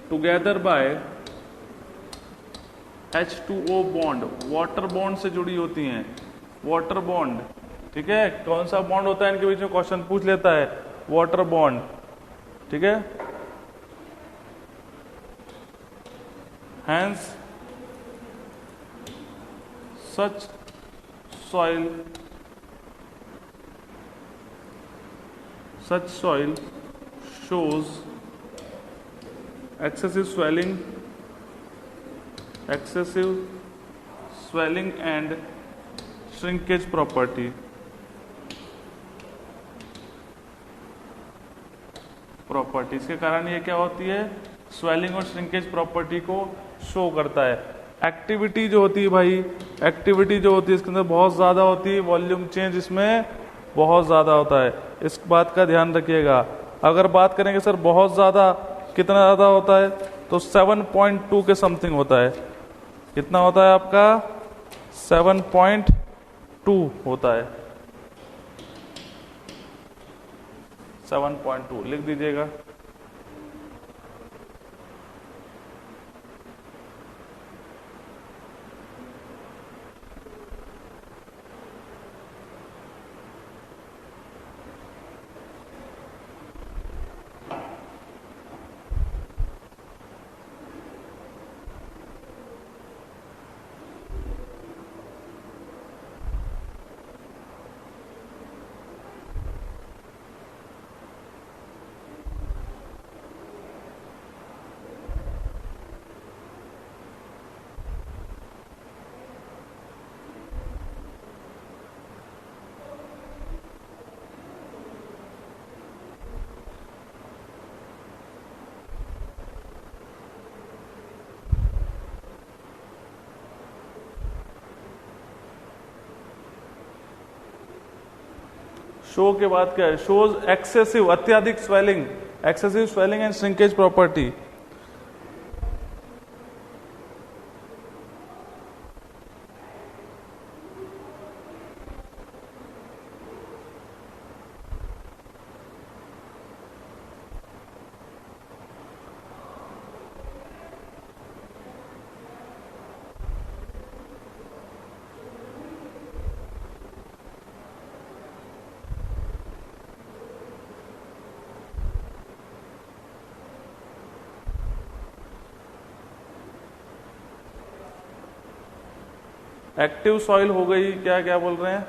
together by H2O bond, water bond से जुड़ी होती हैं, वाटर बॉन्ड, ठीक है। कौन सा बॉन्ड होता है इनके बीच में? क्वेश्चन पूछ लेता है, वाटर बॉन्ड, ठीक है। hence such soil shows excessive swelling and shrinkage property. इसके कारण ये क्या होती है, स्वेलिंग और श्रिंकेज प्रॉपर्टी को शो करता है। एक्टिविटी जो होती है भाई, एक्टिविटी जो होती है इसके अंदर बहुत ज़्यादा होती है, वॉल्यूम चेंज इसमें बहुत ज़्यादा होता है, इस बात का ध्यान रखिएगा। अगर बात करेंगे सर बहुत ज़्यादा, कितना ज़्यादा होता है, तो 7.2 के समथिंग होता है। कितना होता है आपका, 7.2 होता है, 7.2 लिख दीजिएगा। शो के बाद क्या है, शोज एक्सेसिव, अत्यधिक swelling, excessive swelling and shrinkage property. Active soil हो गई, क्या क्या बोल रहे हैं,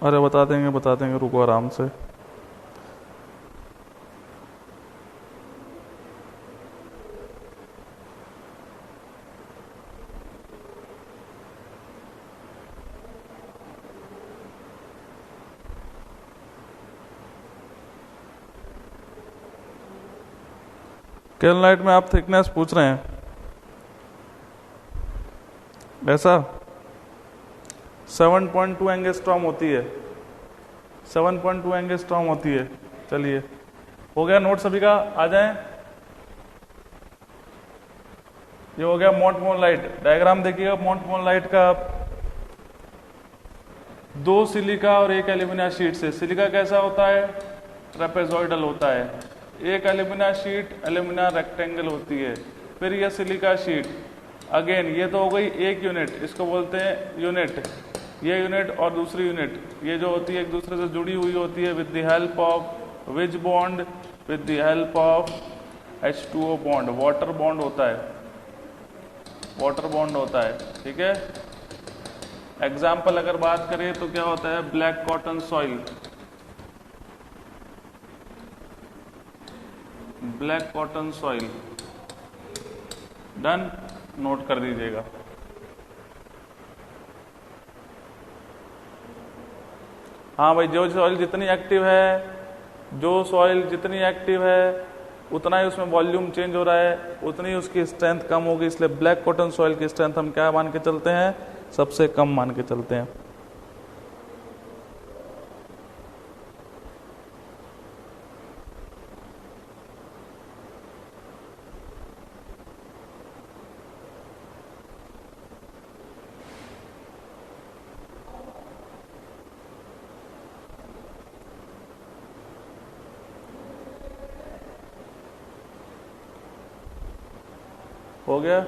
अरे बता देंगे, रुको आराम से। केल्नाइट में आप थिकनेस पूछ रहे हैं, ऐसा 7.2 एंगस्ट्रॉम होती है, 7.2 एंगस्ट्रॉम होती है। चलिए हो गया नोट सभी का, आ जाएं। ये हो गया मोंटमोनलाइट। डायग्राम देखिएगा मोंटमोनलाइट का, 2 सिलिका और 1 एल्यूमिना शीट से। सिलिका कैसा होता है, ट्रेपेजॉइडल होता है। 1 एल्यूमिना शीट एल्यूमिना रेक्टेंगल होती है। फिर यह सिलिका शीट, अगेन ये तो हो गई एक यूनिट, इसको बोलते हैं यूनिट। ये यूनिट और दूसरी यूनिट ये जो होती है एक दूसरे से जुड़ी हुई होती है with the help of which bond, with the help of H2O bond, water bond होता है, वाटर बॉन्ड होता है, ठीक है। एग्जाम्पल अगर बात करें तो क्या होता है, black cotton soil, black cotton soil, done, note कर दीजिएगा। हाँ भाई, जो सॉइल जितनी एक्टिव है, जो सॉइल जितनी एक्टिव है उतना ही उसमें वॉल्यूम चेंज हो रहा है, उतनी उसकी स्ट्रेंथ कम होगी। इसलिए ब्लैक कॉटन सॉइल की स्ट्रेंथ हम क्या मान के चलते हैं, सबसे कम मान के चलते हैं। हो गया।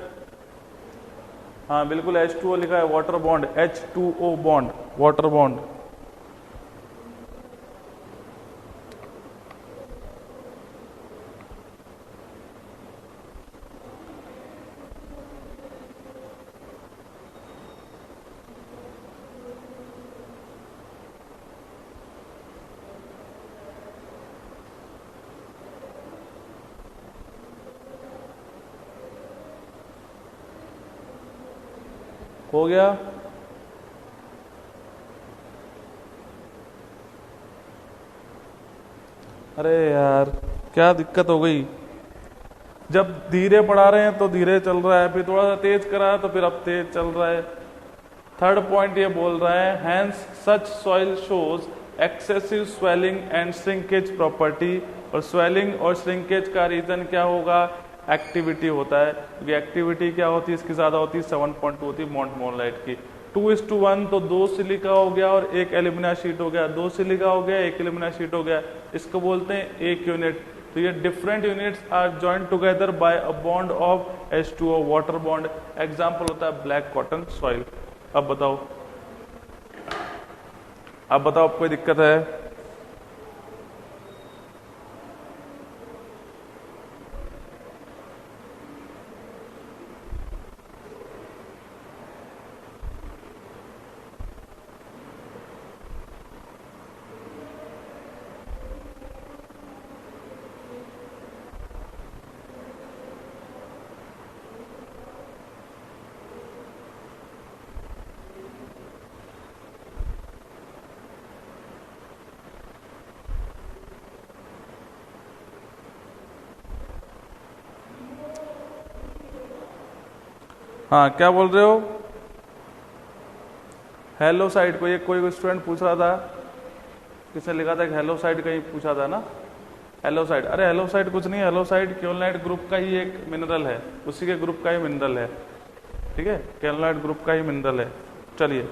हाँ बिल्कुल, H2O लिखा है, water bond, H2O bond, water bond. हो गया। अरे यार क्या दिक्कत हो गई, जब धीरे पढ़ा रहे हैं तो धीरे चल रहा है, फिर थोड़ा सा तेज करा तो फिर अब तेज चल रहा है। थर्ड पॉइंट ये बोल रहा है, hence such soil shows excessive swelling and shrinkage property. और स्वेलिंग और श्रिंकेज का रीजन क्या होगा, एक्टिविटी होता है, क्योंकि एक्टिविटी क्या होती है इसकी ज्यादा होती है, 7.2 होती है मोंटमोरलाइट की। 2:1 तो 2 सिलिका हो गया और 1 एल्यूमिना शीट हो गया, 2 सिलिका हो गया 1 एल्यूमिना शीट हो गया, इसको बोलते हैं 1 यूनिट। तो ये different units are joined together by a bond of H2O, water bond. Example होता है ब्लैक कॉटन सॉइल। अब बताओ, अब बताओ, कोई दिक्कत है? हाँ क्या बोल रहे हो? हेलो साइड को ये कोई स्टूडेंट पूछ रहा था, किसने लिखा था कि हेलो साइड कहीं पूछा था ना? हेलो साइड, अरे हेलो साइड कुछ नहीं, हेलो साइड केओलिनाइट ग्रुप का ही एक मिनरल है, उसी के ग्रुप का ही मिनरल है, ठीक है, केओलिनाइट ग्रुप का ही मिनरल है। चलिए,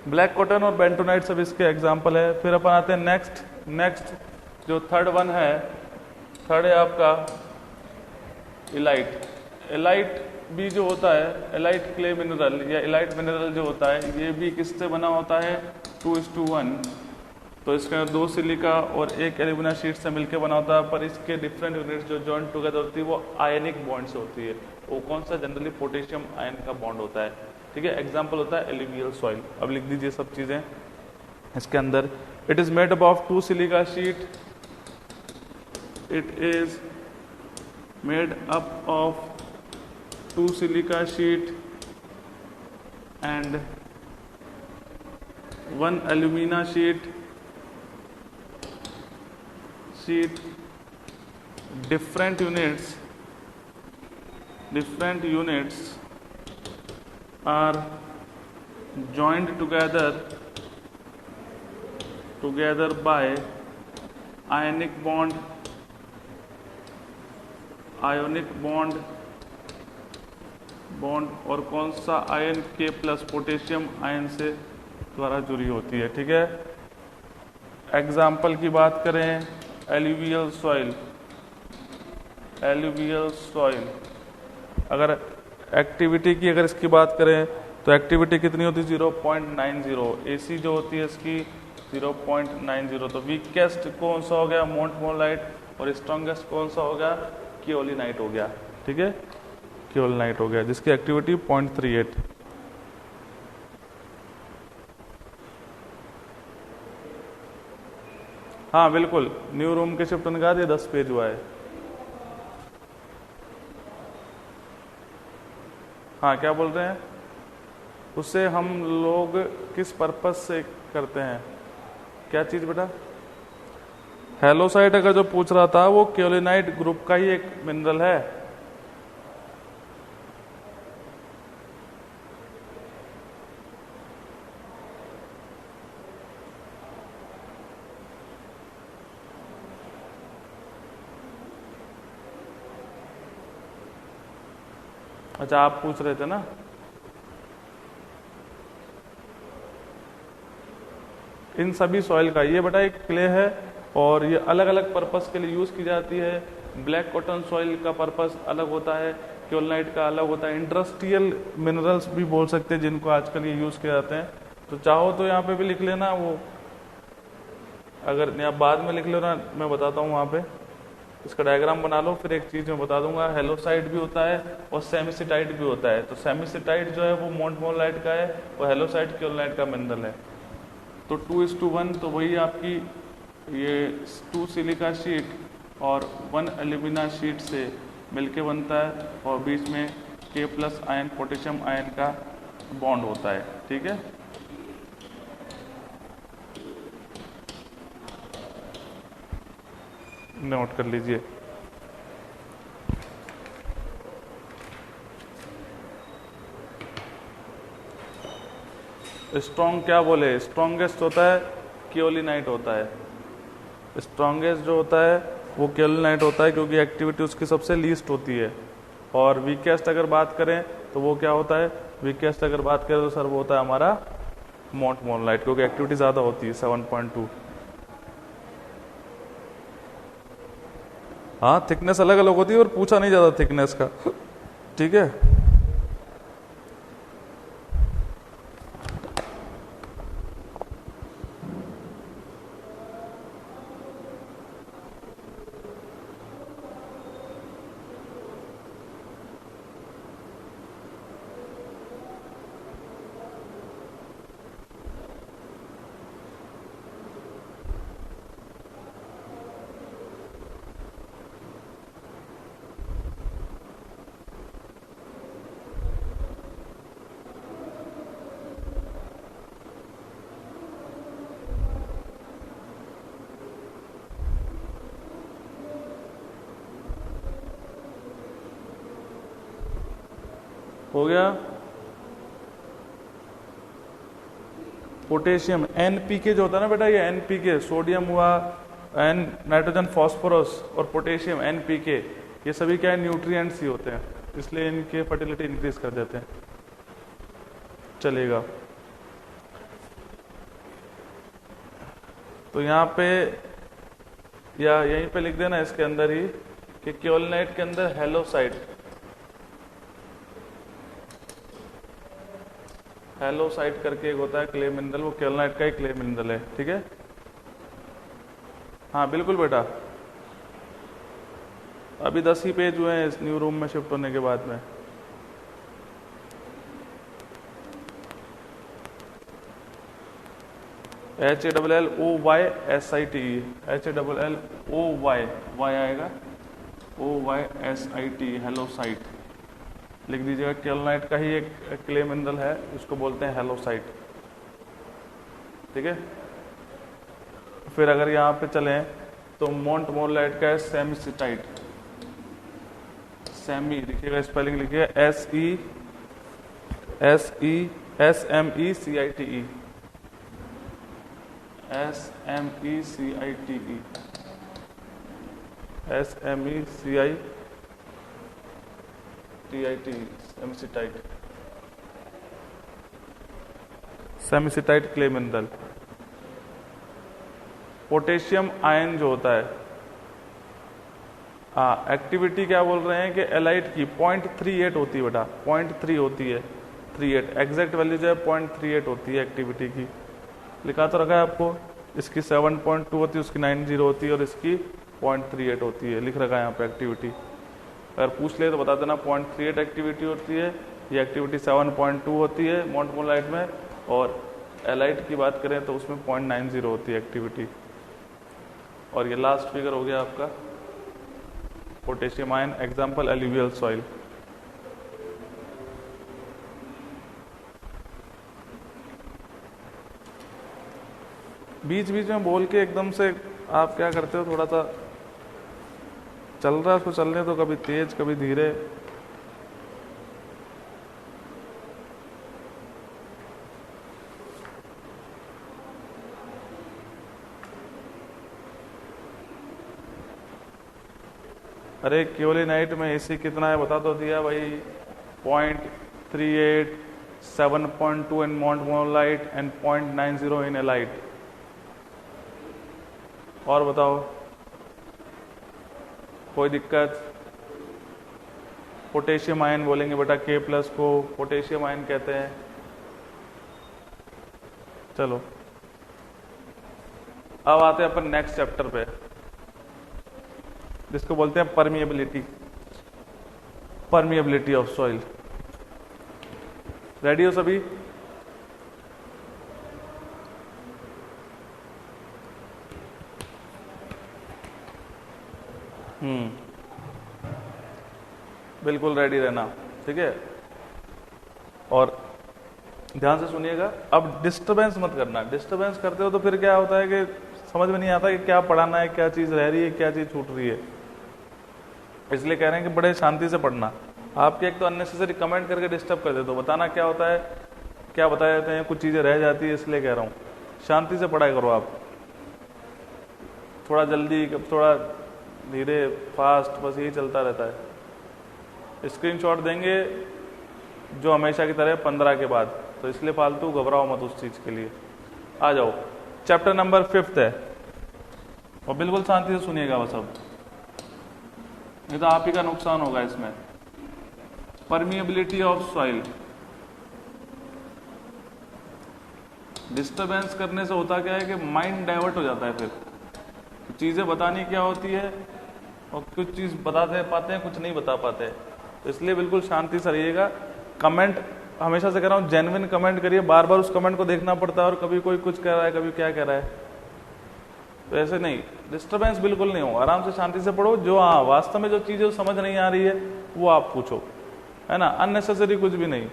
ब्लैक कॉटन और बेंटोनाइट सब इसके एग्जाम्पल है। फिर अपन आते हैं नेक्स्ट जो थर्ड वन है, थर्ड है आपका इलाइट। इलाइट भी जो होता है, इलाइट क्ले मिनरल या इलाइट मिनरल जो होता है, ये भी किससे बना होता है, 2:1। तो इसके अंदर 2 सिलिका और 1 एल्यूमिना शीट से मिलकर बना होता है, पर इसके डिफरेंट यूनिट्स जो जॉइंट टुगेदर होती है वो आयनिक बॉन्ड से होती है। वो कौन सा, जनरली पोटेशियम आयन का बॉन्ड होता है, ठीक है। एग्जाम्पल होता है एल्यूवियल सॉइल। अब लिख दीजिए सब चीजें इसके अंदर। It is made up of 2 silica sheet, it is made up of 2 silica sheet and 1 alumina sheet. Different units are joined together by ionic bond और कौन सा ion, K plus potassium ion से द्वारा जुड़ी होती है, ठीक है। एग्जाम्पल की बात करें, एल्यूवियल सॉइल, अगर एक्टिविटी की अगर इसकी बात करें तो एक्टिविटी कितनी होती है, 0.90। AC जो होती है इसकी 0.90। तो वीकेस्ट कौन सा हो गया, मोंटमोरलाइट, और स्ट्रॉन्गेस्ट कौन सा हो गया, केओलिनाइट हो गया, ठीक है, केओलिनाइट हो गया, जिसकी एक्टिविटी 0.38। हाँ बिल्कुल, न्यू रूम के शिफ्ट होने के बाद ये 10 पेज हुआ है। हाँ क्या बोल रहे हैं, उससे हम लोग किस पर्पस से करते हैं, क्या चीज बेटा? हेलोसाइट अगर जो पूछ रहा था वो केओलिनाइट ग्रुप का ही एक मिनरल है। अच्छा आप पूछ रहे थे ना, इन सभी सॉइल का, ये बेटा एक क्ले है और ये अलग अलग पर्पस के लिए यूज की जाती है। ब्लैक कॉटन सॉइल का पर्पस अलग होता है, क्योलनाइट का अलग होता है। इंडस्ट्रियल मिनरल्स भी बोल सकते हैं जिनको आजकल ये यूज़ किए जाते हैं। तो चाहो तो यहाँ पे भी लिख लेना, वो अगर या बाद में लिख लेना, मैं बताता हूँ वहाँ पे, इसका डायग्राम बना लो। फिर एक चीज़ मैं बता दूंगा, हेलोसाइट भी होता है और सेमिसिटाइट भी होता है। तो सेमिसिटाइट जो है वो मोंटमोलाइट का है और हेलोसाइट क्योलनाइट का मिनरल है। तो 2:1 तो वही आपकी ये 2 सिलिका शीट और 1 एल्यूमिना शीट से मिलके बनता है और बीच में K+ आयन पोटेशियम आयन का बॉन्ड होता है। ठीक है, नोट कर लीजिए। स्ट्रॉन्ग क्या बोले, स्ट्रॉन्गेस्ट होता है क्योलिनाइट होता है। स्ट्रॉन्गेस्ट जो होता है वो क्योलिनाइट होता है क्योंकि एक्टिविटी उसकी सबसे लीस्ट होती है। और वीकेस्ट अगर बात करें तो वो क्या होता है, वीकेस्ट अगर बात करें तो सर वो होता है हमारा मोंटमोलाइट क्योंकि एक्टिविटी ज़्यादा होती है 7.2। हाँ, थिकनेस अलग अलग होती है और पूछा नहीं जाता थिकनेस का। ठीक है, हो गया। पोटेशियम NPK जो होता है ना बेटा, ये NPK सोडियम हुआ, N नाइट्रोजन फास्फोरस और पोटेशियम NPK, ये सभी क्या है, न्यूट्रिएंट्स ही होते हैं, इसलिए इनके फर्टिलिटी इंक्रीज कर देते हैं। चलेगा, तो यहाँ पे या यहीं पे लिख देना इसके अंदर ही कि क्योलिनाइट के अंदर हेलोसाइट करके एक होता है क्ले मिनरल, वो क्योलिनाइट का ही क्ले मिनरल है। ठीक है, हाँ बिल्कुल बेटा, अभी 10 ही पेज हुए हैं इस न्यू रूम में शिफ्ट होने के बाद में। HALLOYSITE, HALLOY, Y आएगा, OYSIT, हेलोसाइट लिख दीजिएगा। क्योलिनाइट का ही एक क्ले मिनरल है, उसको बोलते हैं हेलोसाइट। ठीक है, फिर अगर यहाँ पे चलें तो मोंटमोलाइट का है सेमिसिटाइट, सेमी लिखिएगा, स्पेलिंग लिखिएगा SEMECITE, smectite clay mineral. Potassium ion जो होता है, एक्टिविटी क्या बोल रहे हैं कि एलाइट की 0.38 होती है बेटा, 0.3 होती है, 38 एग्जैक्ट वैल्यू जो है 0.38 होती है एक्टिविटी की। लिखा तो रखा है आपको, इसकी 7.2 होती है, उसकी 90 होती है और इसकी 0.38 होती है, लिख रखा है यहाँ पे एक्टिविटी। अगर पूछ ले तो बता देना 0.38 एक्टिविटी होती है, ये एक्टिविटी 7.2 होती है मोंटमोलाइट में, और एलाइट की बात करें तो उसमें 0.90 होती है एक्टिविटी। और ये लास्ट फिगर हो गया आपका potassium ion, example alluvial soil. बीच बीच में बोल के एकदम से आप क्या करते हो, थोड़ा सा चल रहा है उसको चलने तो, कभी तेज कभी धीरे। अरे क्योलिनाइट में AC कितना है बता तो दिया भाई, 0.38, 7.2 इन मोंटमोलाइट एंड 0.90 इन एलाइट। और बताओ कोई दिक्कत? पोटेशियम आयन बोलेंगे बेटा, K+ को पोटेशियम आयन कहते हैं। चलो अब आते हैं अपन नेक्स्ट चैप्टर पे, जिसको बोलते हैं permeability, permeability of soil. Ready हो सभी? बिल्कुल रेडी रहना, ठीक है। और ध्यान से सुनिएगा, अब डिस्टरबेंस मत करना। डिस्टरबेंस करते हो तो फिर क्या होता है कि समझ में नहीं आता कि क्या पढ़ाना है, क्या चीज रह रही है, क्या चीज छूट रही है। इसलिए कह रहे हैं कि बड़े शांति से पढ़ना। आपके एक तो अननेसेसरी कमेंट करके डिस्टर्ब कर देते हो, बताना क्या होता है, क्या बताए जाते हैं, कुछ चीजें रह जाती है, इसलिए कह रहा हूँ शांति से पढ़ाई करो आप। थोड़ा जल्दी, थोड़ा धीरे, फास्ट, बस यही चलता रहता है। स्क्रीनशॉट देंगे जो हमेशा की तरह 15 के बाद, तो इसलिए फालतू घबराओ मत उस चीज के लिए। आ जाओ, चैप्टर नंबर 5 है और बिल्कुल शांति से सुनिएगा बस। अब नहीं तो आप ही का नुकसान होगा इसमें। Permeability of soil. डिस्टरबेंस करने से होता क्या है कि माइंड डाइवर्ट हो जाता है, फिर चीजें बतानी क्या होती है और कुछ चीज बता पाते हैं, कुछ नहीं बता पाते हैं। तो इसलिए बिल्कुल शांति से रहिएगा। कमेंट हमेशा से कह रहा हूँ, जेन्युइन कमेंट करिए। बार बार उस कमेंट को देखना पड़ता है और कभी कोई कुछ कह रहा है, कभी क्या कह रहा है, तो ऐसे नहीं। डिस्टरबेंस बिल्कुल नहीं हो, आराम से शांति से पढ़ो। जो हाँ वास्तव में जो चीजें समझ नहीं आ रही है वो आप पूछो, है ना। अननेसेसरी कुछ भी नहीं,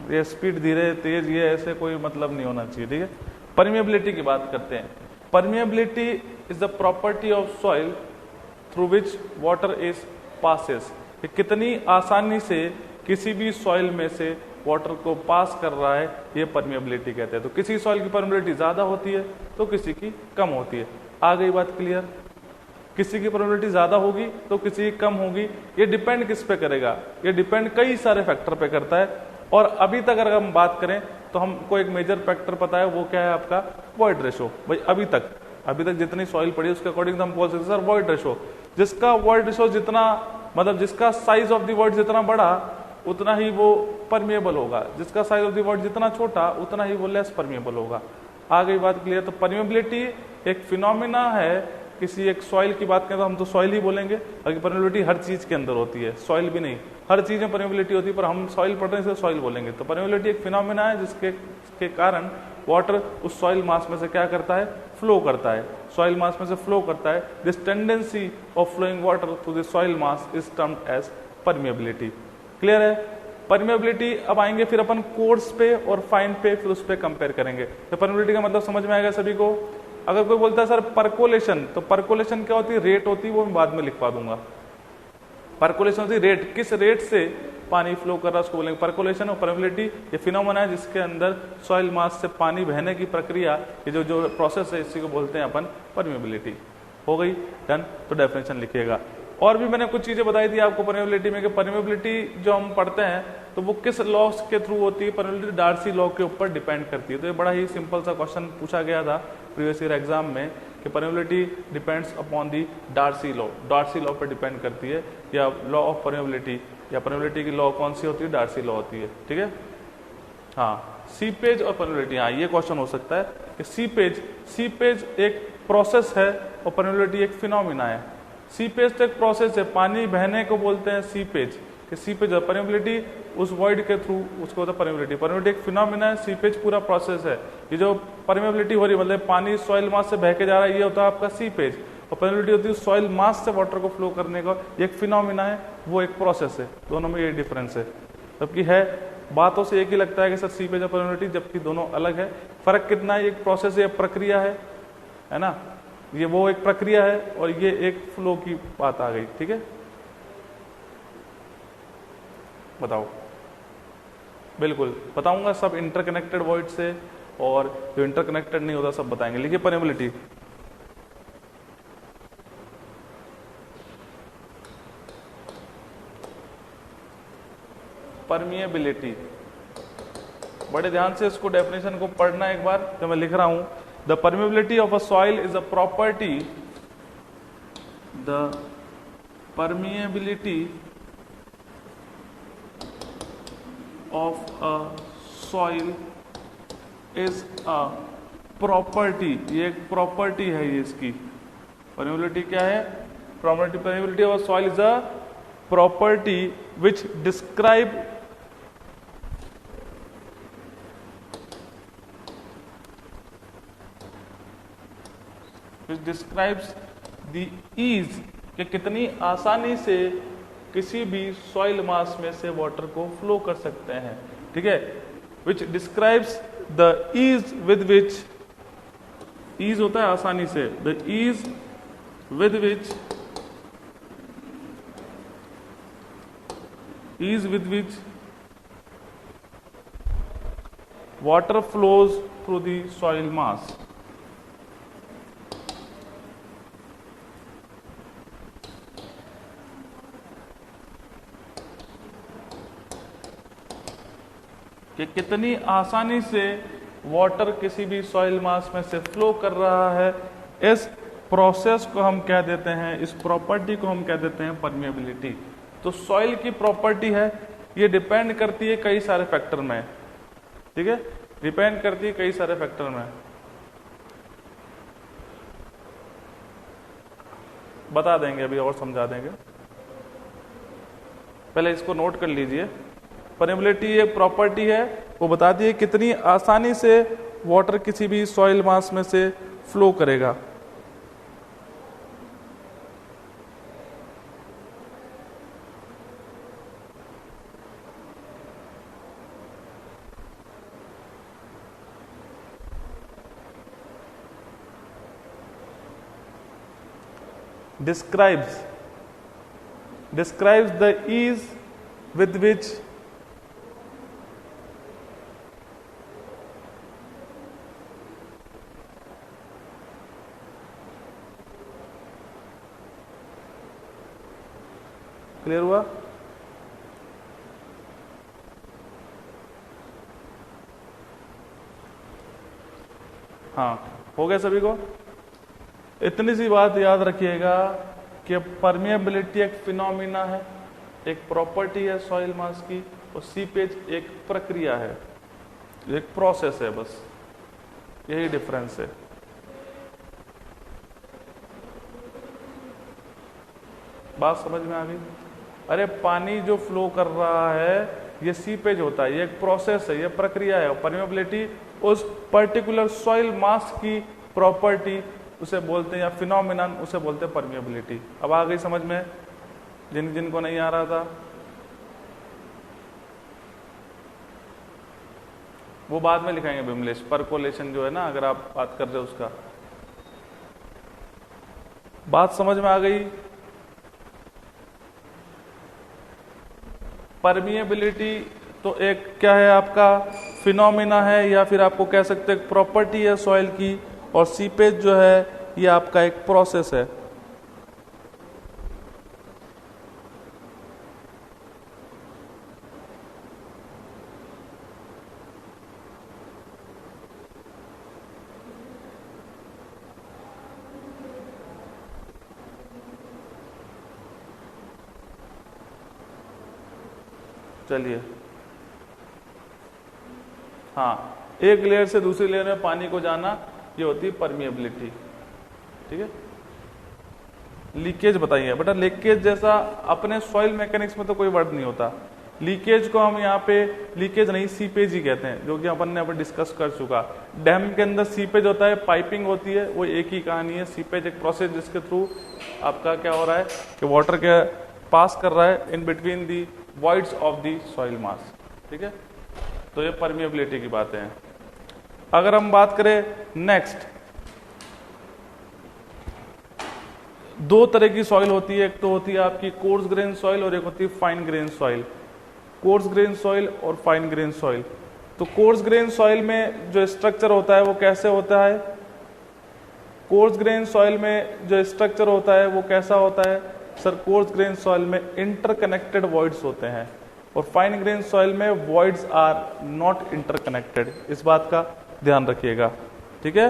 ये स्पीड धीरे तेज ये ऐसे कोई मतलब नहीं होना चाहिए, ठीक है। परमिएबिलिटी की बात करते हैं। Permeability is the property of soil through which water is passes. कितनी आसानी से किसी भी सॉइल में से वाटर को पास कर रहा है, ये परमिएबिलिटी कहते हैं। तो किसी सॉइल की परमिएबिलिटी ज्यादा होती है तो किसी की कम होती है। आ गई बात क्लियर? किसी की परमिएबिलिटी ज्यादा होगी तो किसी की कम होगी। ये डिपेंड किस पे करेगा? ये डिपेंड कई सारे फैक्टर पे करता है। और अभी तक अगर हम बात करें तो हमको एक मेजर फैक्टर पता है, वो क्या है आपका? Void ratio. भाई अभी तक जितनी सॉइल पड़ी उसके अकॉर्डिंग हम बोल सकते सर वॉइड रेशो। जिसका वॉइड रेशो जितना, मतलब जिसका साइज ऑफ द वॉइड जितना बड़ा उतना ही वो परमिएबल होगा, जिसका साइज ऑफ द वॉइड जितना छोटा उतना ही वो लेस परमिएबल होगा। आ गई बात क्लियर? तो परमिएबिलिटी एक फिनोमिना है। किसी एक सॉइल की बात करें तो हम तो सॉइल ही बोलेंगे, बाकी परमिएबिलिटी हर चीज के अंदर होती है, सॉइल भी नहीं, हर चीज में परमिएबिलिटी होती है, पर हम सॉइल पढ़ रहे हैं इसलिए सॉइल बोलेंगे। तो परमिएबिलिटी एक फिनोमिना है जिसके कारण वाटर उस सॉइल मास में से क्या करता है? फ्लो करता है, सॉइल मास में से फ्लो करता है। This tendency of flowing water through the soil mass is termed as permeability. Clear है? परमिएबिलिटी। अब आएंगे फिर अपन कोर्स पे और फाइन पे, फिर उस पे कंपेयर करेंगे। तो परमिएबिलिटी का मतलब समझ में आएगा सभी को? अगर कोई बोलता है सर परकोलेशन, तो परकोलेशन क्या होती है? रेट होती है, वो मैं बाद में लिखवा दूंगा। परकोलेशन होती है रेट, किस रेट से पानी फ्लो कर रहा है उसको बोलेंगे परकोलेशन। और परमिएबिलिटी ये फिनोमेना है जिसके अंदर सॉइल मास से पानी बहने की प्रक्रिया, ये जो प्रोसेस है, इसी को बोलते हैं अपन परमिएबिलिटी। हो गई डन? तो डेफिनेशन लिखिएगा। और भी मैंने कुछ चीजें बताई थी आपको परमिएबिलिटी में, कि परमिएबिलिटी जो हम पढ़ते हैं तो वो किस लॉस के थ्रू होती है? परमिएबिलिटी डार्सी लॉ के ऊपर डिपेंड करती है। तो ये बड़ा ही सिंपल सा क्वेश्चन पूछा गया था प्रीवियस ईयर एग्जाम में, कि permeability depends upon the Darcy law. Darcy law पर डिपेंड करती है, या लॉ ऑफ परमिएबिलिटी, या परमिएबिलिटी की लॉ कौन सी होती है? डार्सी लॉ होती है, ठीक है। हाँ, सीपेज और परमिएबिलिटी, हाँ ये क्वेश्चन हो सकता है कि सीपेज एक प्रोसेस है और परमिएबिलिटी एक फिनोमिना है। सीपेज तो एक प्रोसेस है, पानी बहने को बोलते हैं सीपेज, कि सीपेज। परमिएबिलिटी उस वॉइड के थ्रू उसको होता है परमिएबिलिटी। परमिएबिलिटी एक फिनोमिना है, सीपेज पूरा प्रोसेस है। ये जो परमिएबिलिटी हो रही है, मतलब पानी सॉइल मास से बह के जा रहा है, ये होता है आपका सीपेज। और परमिएबिलिटी होती है सॉइल मास से वाटर को फ्लो करने का, एक फिनोमिना है, वो एक प्रोसेस है। दोनों में ये डिफरेंस है। जबकि है बातों से एक ही लगता है कि सर सीपेज और परमिएबिलिटी, जबकि दोनों अलग है। फर्क कितना है? एक प्रोसेस है, प्रक्रिया है ना। ये वो एक प्रक्रिया है और ये एक फ्लो की बात आ गई, ठीक है। बताओ? बिल्कुल बताऊंगा, सब इंटरकनेक्टेड वॉइड से, और जो इंटरकनेक्टेड नहीं होता सब बताएंगे। लिखिए परमिएबिलिटी। परमिएबिलिटी, बड़े ध्यान से इसको डेफिनेशन को पढ़ना एक बार, जो मैं लिख रहा हूं। The permeability of a soil is a property, the permeability of a soil is a property, ये एक प्रॉपर्टी है, ये इसकी परमिएबिलिटी क्या है, permeability of soil is a property which describes the ease, कि कितनी आसानी से किसी भी सॉइल मास में से वाटर को फ्लो कर सकते हैं, ठीक है। Which describes the ease with which, ease होता है आसानी से, the ease with which, ease with which water flows through the soil mass. कि कितनी आसानी से वाटर किसी भी सॉइल मास में से फ्लो कर रहा है, इस प्रोसेस को हम कह देते हैं, इस प्रॉपर्टी को हम कह देते हैं परमिएबिलिटी। तो सॉइल की प्रॉपर्टी है, ये डिपेंड करती है कई सारे फैक्टर में, ठीक है, डिपेंड करती है कई सारे फैक्टर में। बता देंगे अभी और समझा देंगे, पहले इसको नोट कर लीजिए। परमिएबिलिटी एक प्रॉपर्टी है, वो बताती है कितनी आसानी से वाटर किसी भी सॉइल मास में से फ्लो करेगा। describes the ease with which clear हुआ? हाँ, हो गया सभी को? इतनी सी बात याद रखिएगा कि परमिएबिलिटी एक फिनोमिना है, एक प्रॉपर्टी है सॉइल मास की, और सीपेज एक प्रक्रिया है, एक प्रोसेस है, बस यही डिफरेंस है। बात समझ में आ गई? अरे पानी जो फ्लो कर रहा है ये सीपेज होता है, ये एक प्रोसेस है, ये प्रक्रिया है। परमिएबिलिटी उस पर्टिकुलर सॉइल मास की प्रॉपर्टी उसे बोलते हैं, या फिनोमिनन उसे बोलते हैं परमिएबिलिटी। अब आ गई समझ में जिनको नहीं आ रहा था? वो बाद में लिखाएंगे बिमलेश, परकोलेशन जो है ना, अगर आप बात कर रहे हो उसका। बात समझ में आ गई? परमिएबिलिटी तो एक क्या है आपका, फिनोमिना है, या फिर आपको कह सकते हैं प्रॉपर्टी है सॉइल की, और सीपेज जो है ये आपका एक प्रोसेस है। चलिए, हाँ, एक लेयर से दूसरी लेयर में पानी को जाना, ये होती है परमिएबिलिटी, ठीक है। लीकेज बताइए बेटा, लीकेज जैसा अपने सॉइल मैकेनिक्स में तो कोई वर्ड नहीं होता। लीकेज को हम यहाँ पे लीकेज नहीं, सीपेज ही कहते हैं, जो कि अपन ने डिस्कस कर चुका। डैम के अंदर सीपेज होता है, पाइपिंग होती है, वो एक ही कहानी है। सीपेज एक प्रोसेस जिसके थ्रू आपका क्या हो रहा है कि वाटर के पास कर रहा है in between the voids of the soil मास, ठीक है। तो ये परमिएबिलिटी की बातें हैं। अगर हम बात करें नेक्स्ट, दो तरह की सॉइल होती है, एक तो होती है आपकी कोर्स ग्रेन सॉइल और एक होती है fine grain soil. Coarse grain soil और फाइन ग्रेन सॉइल। तो कोर्स ग्रेन सॉइल में जो स्ट्रक्चर होता है वो कैसे होता है? कोर्स ग्रेन सॉइल में जो स्ट्रक्चर होता है वो कैसा होता है सर? कोर्स ग्रेन सॉइल में इंटरकनेक्टेड वॉइड्स होते हैं, और फाइन ग्रेन सॉइल में वॉइड्स आर नॉट इंटरकनेक्टेड। इस बात का ध्यान रखिएगा, ठीक है।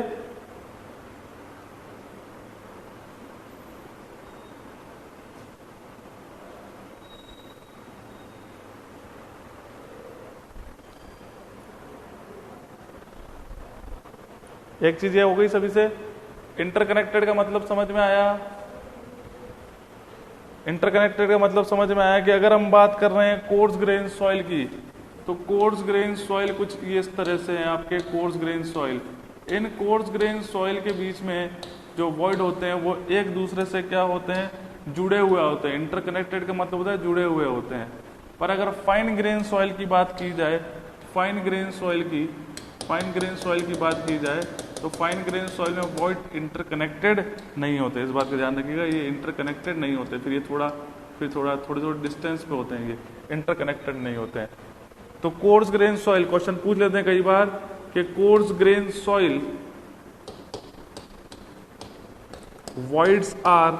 एक चीज ये हो गई सभी से। इंटरकनेक्टेड का मतलब समझ में आया? इंटरकनेक्टेड का मतलब समझ में आया कि अगर हम बात कर रहे हैं कोर्स ग्रेन सॉइल की, तो कोर्स ग्रेन सॉइल कुछ इस तरह से है आपके कोर्स ग्रेन सॉइल। इन कोर्स ग्रेन सॉइल के बीच में जो वॉइड होते हैं वो एक दूसरे से क्या होते हैं, जुड़े हुए होते हैं। इंटरकनेक्टेड का मतलब होता है जुड़े हुए होते हैं। पर अगर फाइन ग्रेन सॉइल की बात की जाए, फाइन ग्रेन सॉइल की बात की जाए, तो फाइन ग्रेन सॉइल में वॉइड इंटरकनेक्टेड नहीं होते। इस बात का ध्यान रखिएगा, ये इंटरकनेक्टेड नहीं होते। फिर ये थोड़े डिस्टेंस पे होते हैं, ये इंटरकनेक्टेड नहीं होते हैं। तो कोर्स ग्रेन सॉइल, क्वेश्चन पूछ लेते हैं कई बार कि course grain soil voids are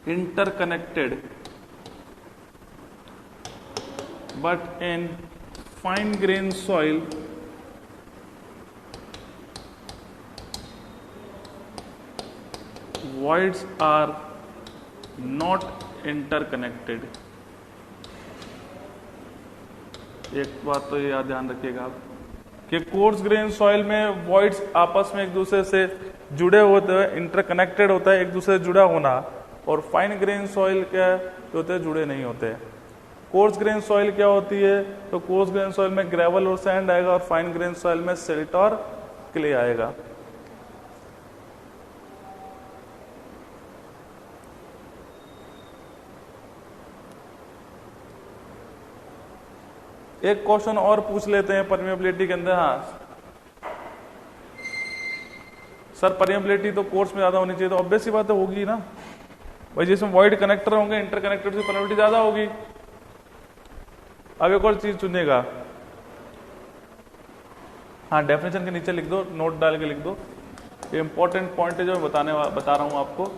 interconnected, but in fine grain soil voids are not interconnected। एक बात तो ये ध्यान रखिएगा आप कि कोर्स ग्रेन सॉइल में वॉइड्स आपस में एक दूसरे से जुड़े होते हैं, इंटरकनेक्टेड होता है एक दूसरे से जुड़ा होना, और फाइन ग्रेन सॉइल क्या होते हैं, जुड़े नहीं होते। कोर्स ग्रेन सॉइल क्या होती है, तो कोर्स ग्रेन सॉइल में ग्रेवल और सैंड आएगा, और फाइन ग्रेन सॉइल में सिल्ट और क्ले आएगा। एक क्वेश्चन और पूछ लेते हैं परमेबिलिटी के अंदर। हाँ सर, परमेबिलिटी तो कोर्स में ज्यादा होनी चाहिए, तो ऑब्वियस सी बात है होगी ना भाई, जिसमें वॉइड कनेक्टर होंगे इंटरकनेक्टेड से परमेबिलिटी ज्यादा होगी। अब एक और चीज चुनिएगा, हाँ डेफिनेशन के नीचे लिख दो, नोट डाल के लिख दो, ये इंपॉर्टेंट पॉइंट है जो मैं बता रहा हूं आपको।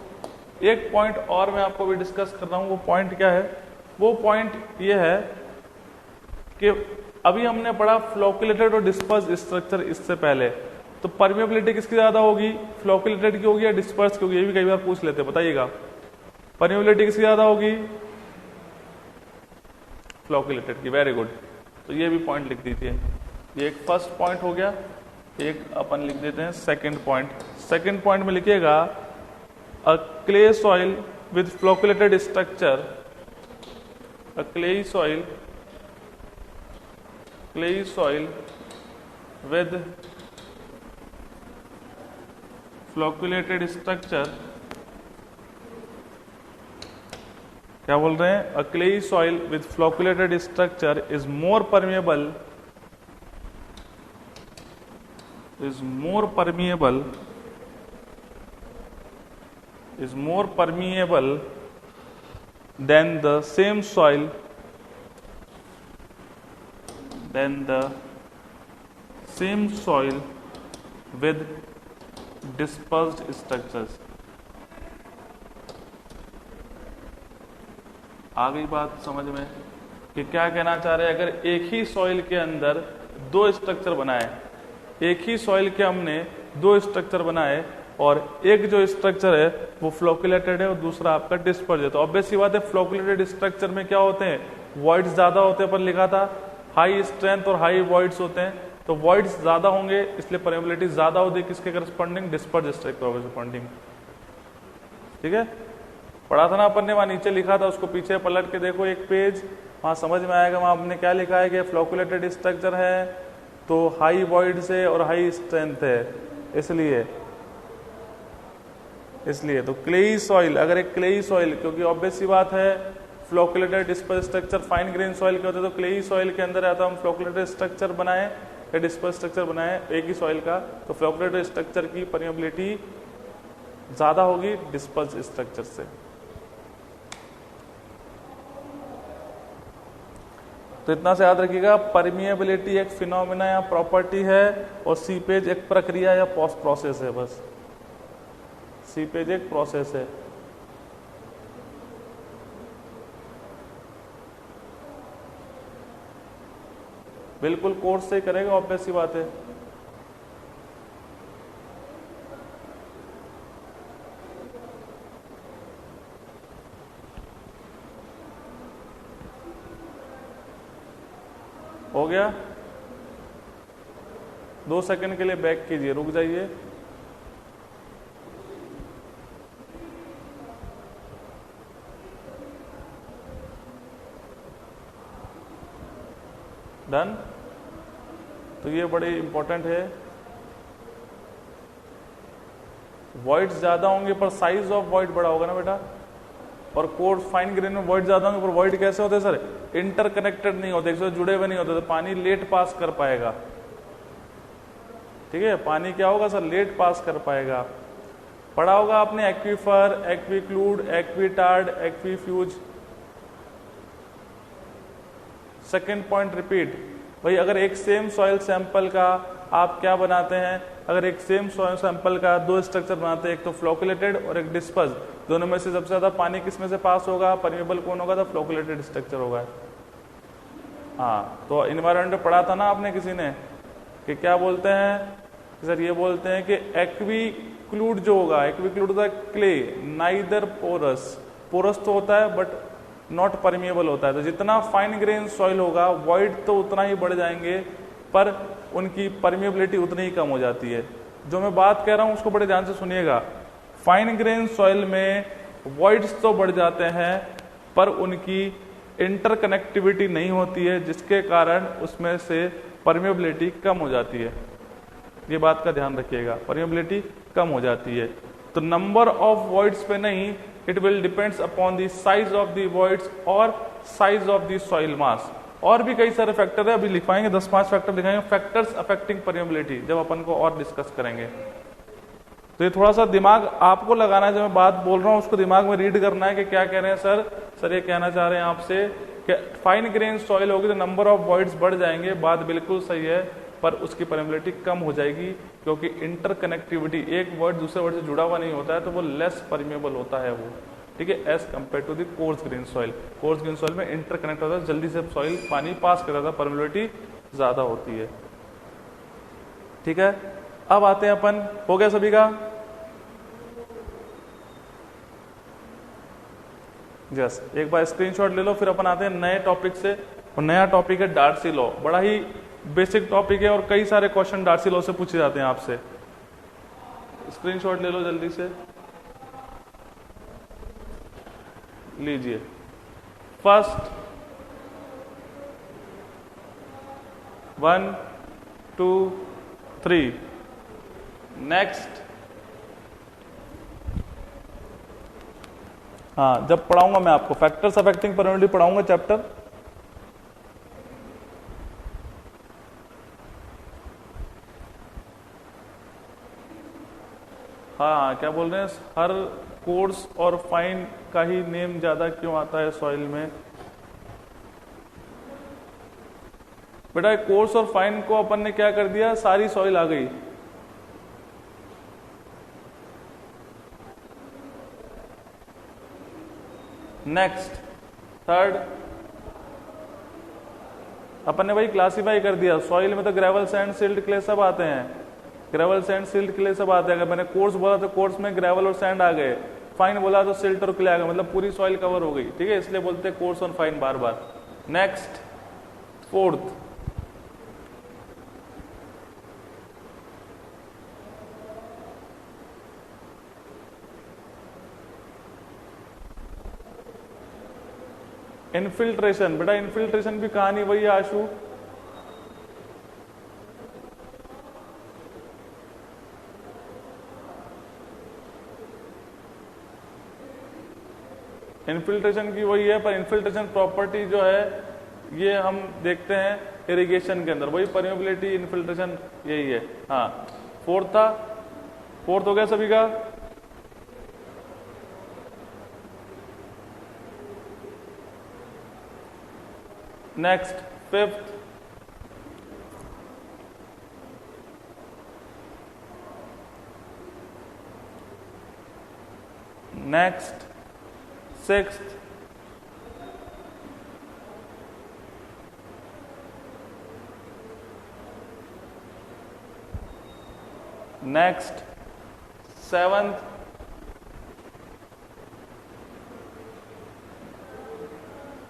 एक पॉइंट और मैं आपको भी डिस्कस कर रहा हूं, वो पॉइंट क्या है, वो पॉइंट ये है कि अभी हमने पढ़ा फ्लोकुलेटेड और डिस्पर्स स्ट्रक्चर इससे पहले, तो परमेबिलिटी किसकी ज्यादा होगी, फ्लोकुलेटेड की होगी या डिस्पर्स की होगी, ये भी कई बार पूछ लेते हैं, बताइएगा परमेबिलिटी किसकी ज्यादा होगी, फ्लोकुलेटेड की। वेरी गुड, तो ये भी पॉइंट लिख दीजिए। ये एक फर्स्ट पॉइंट हो गया, एक अपन लिख देते हैं सेकंड पॉइंट। सेकंड पॉइंट में लिखिएगा a clay soil with flocculated structure, a clayey soil with flocculated structure, क्या बोल रहे हैं, a clay soil with flocculated structure is more permeable than the same soil with dispersed structures। आ गई बात समझ में कि क्या कहना चाह रहे हैं। अगर एक ही सॉइल के अंदर दो स्ट्रक्चर बनाए, एक ही सॉइल के हमने दो स्ट्रक्चर बनाए, और एक जो स्ट्रक्चर है वो फ्लोकुलेटेड है और दूसरा आपका डिस्पर्स है, तो ऑब्वियस सी बात है फ्लोकुलेटेड स्ट्रक्चर में क्या होते हैं, वॉइड्स ज्यादा होते हैं। पर लिखा था हाई स्ट्रेंथ और हाई वॉइड्स होते हैं, तो वॉइड्स ज्यादा होंगे इसलिए परमेबिलिटी ज्यादा होती है किसके करस्पॉन्डिंग, डिस्पर्स स्ट्रक्चर करस्पॉन्डिंग। ठीक है, पढ़ा था ना अपन ने, वहां नीचे लिखा था, उसको पीछे पलट के देखो एक पेज, वहां समझ में आएगा। वहां हमने क्या लिखा है कि फ्लोकुलेटेड स्ट्रक्चर है तो हाई वॉइड से और हाई स्ट्रेंथ है, इसलिए तो क्लेई सॉइल, अगर एक क्लेई सॉइल, क्योंकि ऑब्वियस सी बात है flocculated disperse structure fine grain soil के होते हैं, तो क्लेई सॉइल के अंदर आता हम फ्लोकुलेटेड स्ट्रक्चर बनाए या डिस्पर्स स्ट्रक्चर बनाए एक ही सॉइल का, तो फ्लोकुलेटेड स्ट्रक्चर की परमेबिलिटी ज्यादा होगी डिस्पर्स स्ट्रक्चर से। तो इतना से याद रखिएगा, परमिएबिलिटी एक फिनोमिना या प्रॉपर्टी है और सीपेज एक प्रक्रिया या प्रोसेस है। बस सीपेज एक प्रोसेस है। बिल्कुल कोर्स से करेगा, ऑब्वियस सी बात है। हो गया, 2 सेकंड के लिए बैक कीजिए, रुक जाइए। डन। तो ये बड़े इंपॉर्टेंट है। वॉइड्स ज्यादा होंगे पर साइज ऑफ वॉइड बड़ा होगा ना बेटा, और कोर्स फाइन ग्रेन में वॉइड ज्यादा होंगे पर वॉइड कैसे होते हैं सर, इंटरकनेक्टेड नहीं होते, एक साथ जुड़े हुए नहीं होते, तो पानी लेट पास कर पाएगा। ठीक है, पानी क्या होगा सर, लेट पास कर पाएगा। पढ़ा होगा आपने एक्वीफर, एक्वीक्लूड, एक्वीटार्ड, एक्वीफ्यूज। सेकेंड पॉइंट रिपीट, भाई अगर एक सेम सॉइल सैंपल का आप क्या बनाते हैं, अगर एक सेम सॉइल सैंपल का 2 स्ट्रक्चर बनाते हैं, एक तो फ्लोकुलेटेड और एक डिस्पर्स, दोनों में से सबसे ज्यादा पानी किस में से पास होगा, परमेबल कौन होगा, तो फ्लोकुलेटेड स्ट्रक्चर होगा। हाँ, तो इन्वायरमेंट में पढ़ा था ना आपने किसी ने कि क्या बोलते हैं सर, ये बोलते हैं कि एक्वीक्लूड जो होगा, एक्वीक्लूड होता है क्ले, नाइदर पोरस, पोरस तो होता है बट नॉट परमिएबल होता है। तो जितना फाइन ग्रेन सॉइल होगा वॉइड तो उतना ही बढ़ जाएंगे पर उनकी परमिएबिलिटी उतनी ही कम हो जाती है। जो मैं बात कह रहा हूं उसको बड़े ध्यान से सुनिएगा। फाइन ग्रेन सॉइल में वॉइड्स तो बढ़ जाते हैं पर उनकी इंटरकनेक्टिविटी नहीं होती है, जिसके कारण उसमें से परमिएबिलिटी कम हो जाती है। ये बात का ध्यान रखिएगा, परमिएबिलिटी कम हो जाती है। तो नंबर ऑफ वॉइड्स पे नहीं, it will depends upon the size of the voids और size of the soil mass. और भी कई सारे फैक्टर है, अभी लिखवाएंगे 10-5 फैक्टर दिखाएंगे, फैक्टर्स अफेक्टिंग परमिएबिलिटी, जब अपन को और डिस्कस करेंगे। तो ये थोड़ा सा दिमाग आपको लगाना है, जब मैं बात बोल रहा हूं उसको दिमाग में रीड करना है कि क्या कह रहे हैं सर ये कहना चाह रहे हैं आपसे कि फाइन ग्रेन सॉइल होगी तो नंबर ऑफ वॉइड्स बढ़ जाएंगे, बात बिल्कुल सही है, पर उसकी परमिएबिलिटी कम हो जाएगी क्योंकि इंटरकनेक्टिविटी, एक वर्ड दूसरे वर्ड से जुड़ा हुआ नहीं होता है, तो वो लेस परमिएबल होता है वो। ठीक है, as compare to the coarse grain soil. Coarse grain soil में इंटरकनेक्ट होता है, जल्दी से सॉइल पानी पास करता है, परमिएबिलिटी ज्यादा होती है। ठीक है, अब आते हैं अपन, हो गया सभी का? यस, एक बार स्क्रीनशॉट ले लो, फिर अपन आते हैं नए टॉपिक से। और नया टॉपिक है डार्सी लॉ। बड़ा ही बेसिक टॉपिक है और कई सारे क्वेश्चन डार्सी लॉ से पूछे जाते हैं आपसे। स्क्रीनशॉट ले लो जल्दी से, लीजिए। First 1 2 3, next. हाँ, जब पढ़ाऊंगा मैं आपको फैक्टर्स अफेक्टिंग परमिएबिलिटी पढ़ाऊंगा चैप्टर, हाँ क्या बोल रहे हैं, हर कोर्स और फाइन का ही नेम ज्यादा क्यों आता है सॉइल में? बेटा कोर्स और फाइन को अपन ने क्या कर दिया, सारी सॉइल आ गई। नेक्स्ट थर्ड, अपन ने भाई क्लासीफाई कर दिया। सॉइल में तो ग्रेवल, सैंड, सिल्ट, क्ले सब आते हैं। ग्रेवल, सैंड, सिल्ट, क्ले सब आते हैं। अगर मैंने कोर्स बोला तो कोर्स में ग्रेवल और सैंड आ गए, फाइन बोला तो सिल्ट और क्ले आ गए, मतलब पूरी सॉइल कवर हो गई। ठीक है, इसलिए बोलते हैं कोर्स और फाइन बार बार। Next fourth, infiltration. बेटा इनफिल्ट्रेशन भी कहानी वही है आशु, इन्फिल्ट्रेशन की वही है, पर इन्फिल्ट्रेशन प्रॉपर्टी जो है ये हम देखते हैं इरिगेशन के अंदर, वही परमिएबिलिटी इन्फिल्ट्रेशन यही है। हाँ, फोर्थ था, फोर्थ हो गया सभी का। Next fifth, next sixth, next seventh,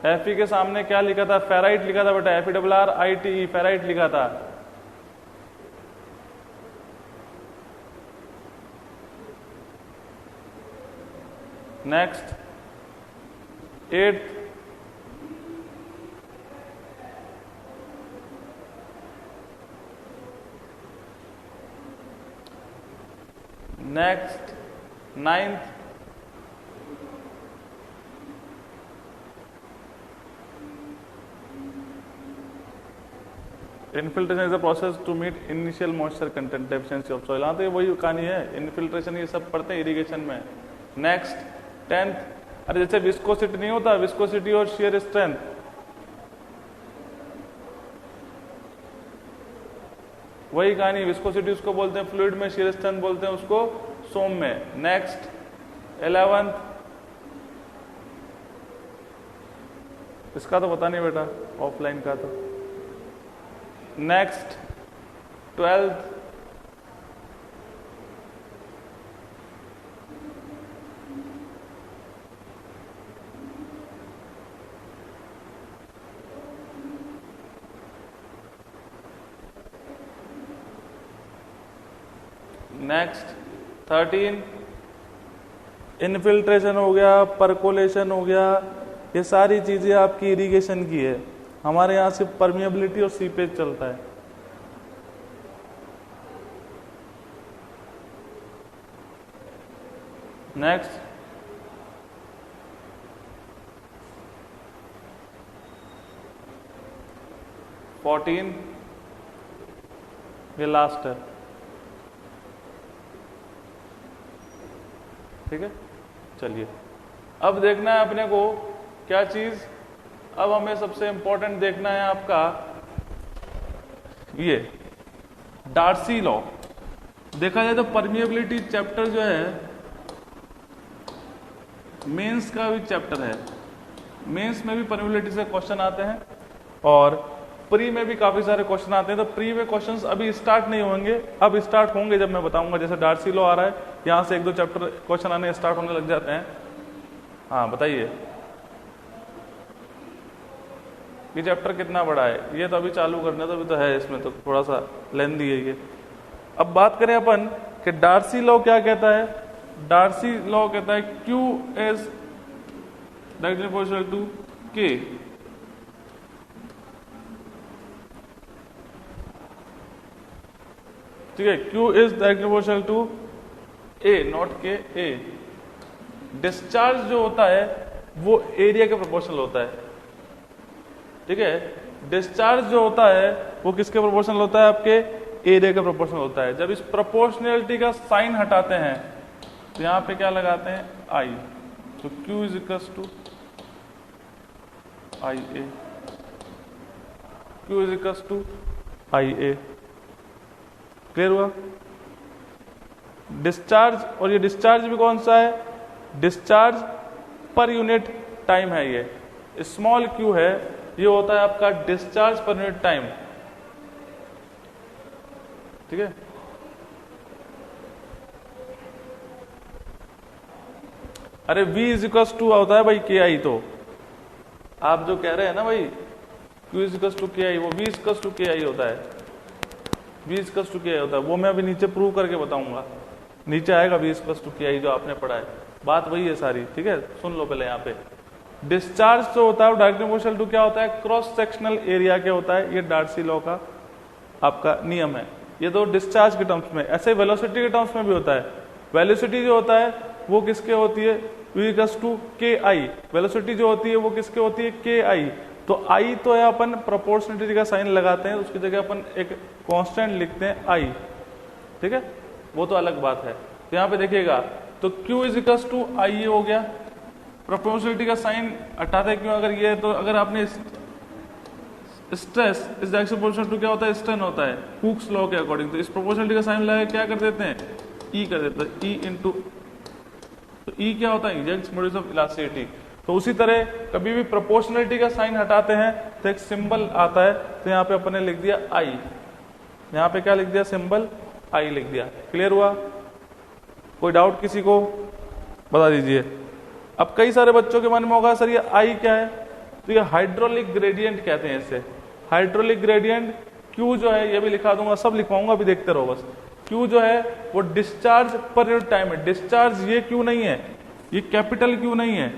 एफी के सामने क्या लिखा था, फेराइट लिखा था बेटा, FERRITE, फेराइट लिखा था। Next 8th, next 9th, infiltration is a process to meet initial moisture content deficiency of soil. हाँ, तो ये वही कहानी है, इनफिल्ट्रेशन ये सब पढ़ते हैं इरिगेशन में। नेक्स्ट 10th, अरे जैसे विस्कोसिटी नहीं होता, विस्कोसिटी और शेयर स्ट्रेंथ, वही कहानी, विस्कोसिटी उसको बोलते हैं फ्लूइड में, शेयर स्ट्रेंथ बोलते हैं उसको सोम में। नेक्स्ट 11th, इसका तो पता नहीं बेटा, ऑफलाइन का तो। नेक्स्ट 12th, नेक्स्ट 13, इनफिल्ट्रेशन हो गया, परकोलेशन हो गया, ये सारी चीजें आपकी इरिगेशन की है। हमारे यहाँ सिर्फ परमिएबिलिटी और सीपेज चलता है। नेक्स्ट 14, ये लास्ट है, ठीक है। चलिए अब देखना है अपने को क्या चीज, अब हमें सबसे इंपॉर्टेंट देखना है आपका ये डार्सी लॉ। देखा जाए तो परमिएबिलिटी चैप्टर जो है मेंस का भी चैप्टर है, मेंस में भी परमिएबिलिटी से क्वेश्चन आते हैं और प्री में भी काफी सारे क्वेश्चन आते हैं। तो प्री में क्वेश्चंस अभी स्टार्ट नहीं होंगे, अब स्टार्ट होंगे जब मैं बताऊंगा। जैसे डार्सी लॉ आ रहा है, यहां से 1-2 चैप्टर क्वेश्चन आने स्टार्ट होने लग जाते हैं। हाँ बताइए, ये चैप्टर कितना बड़ा है? ये तो अभी चालू करना, तो अभी तो है, इसमें तो थोड़ा सा लेंथी है ये। अब बात करें अपन कि डार्सी लॉ क्या कहता है। डार्सी लॉ कहता है Q is directly proportional to K। ठीक है, Q is directly proportional to A, not K, A। Discharge जो होता है वो एरिया के प्रोपोर्शनल होता है, ठीक है। डिस्चार्ज जो होता है वो किसके प्रोपोर्शनल होता है? आपके एरिया के प्रोपोर्शनल होता है। जब इस प्रोपोर्शनलिटी का साइन हटाते हैं तो यहां पे क्या लगाते हैं? I। तो Q is equal to IA, Q is equal to IA। Clear हुआ? डिस्चार्ज, और ये डिस्चार्ज भी कौन सा है? डिस्चार्ज पर यूनिट टाइम है। ये स्मॉल Q है, ये होता है आपका डिस्चार्ज पर यूनिट टाइम, ठीक है। अरे V इज इक्वल टू होता है भाई KI। तो आप जो कह रहे हैं ना भाई Q is equal to KI, वो V is equal to KI होता है, V is equal to KI होता है। वो मैं अभी नीचे प्रूव करके बताऊंगा, नीचे आएगा V is equal to KI जो आपने पढ़ा है। बात वही है सारी, ठीक है। सुन लो पहले यहाँ पे, डिस्चार्ज जो होता है डायरेक्टली प्रोपोर्शनल टू क्या होता है? क्रॉस सेक्शनल एरिया क्या होता है? ये डार्सी लॉ का आपका नियम है। ये तो डिस्चार्ज के टर्म्स में, ऐसे वेलोसिटी के टर्म्स में भी होता है। वेलोसिटी जो होता है वो किसके होती है? V equals to KI। Velocity जो होती है वो किसके होती है? KI। तो I तो है, अपन प्रोपोर्शनलिटी का साइन लगाते हैं, उसकी जगह अपन एक कांस्टेंट लिखते हैं I, ठीक है, वो तो अलग बात है। तो यहाँ पे देखिएगा, तो Q is equals to IA हो गया। प्रोपोर्शनलिटी का साइन हटाते क्यों? अगर ये तो अगर आपने स्ट्रेस इस डायरेक्शन प्रोपोर्शनल टू क्या होता है? स्ट्रेन होता है हुक्स लॉ के अकॉर्डिंग। तो इस प्रोपोर्शनलिटी का साइन लगा क्या कर देते हैं? E कर देते हैं, E इंटू, तो E क्या होता है? Young's modulus of elasticity. तो उसी तरह कभी भी प्रोपोर्शनलिटी का साइन हटाते हैं तो एक सिंबल आता है, तो यहाँ पे अपने लिख दिया I। यहाँ पे क्या लिख दिया? सिंबल I लिख दिया। क्लियर हुआ? कोई डाउट किसी को? बता दीजिए। अब कई सारे बच्चों के मन में होगा सर ये I क्या है? तो ये हाइड्रोलिक ग्रेडियंट कहते हैं इसे। हाइड्रोलिक ग्रेडियंट Q जो है, ये भी लिखा दूंगा, सब लिखवाऊंगा, अभी देखते रहो बस। Q जो है वो डिस्चार्ज पर यूनिट टाइम है। डिस्चार्ज ये Q नहीं है, ये कैपिटल क्यू नहीं है,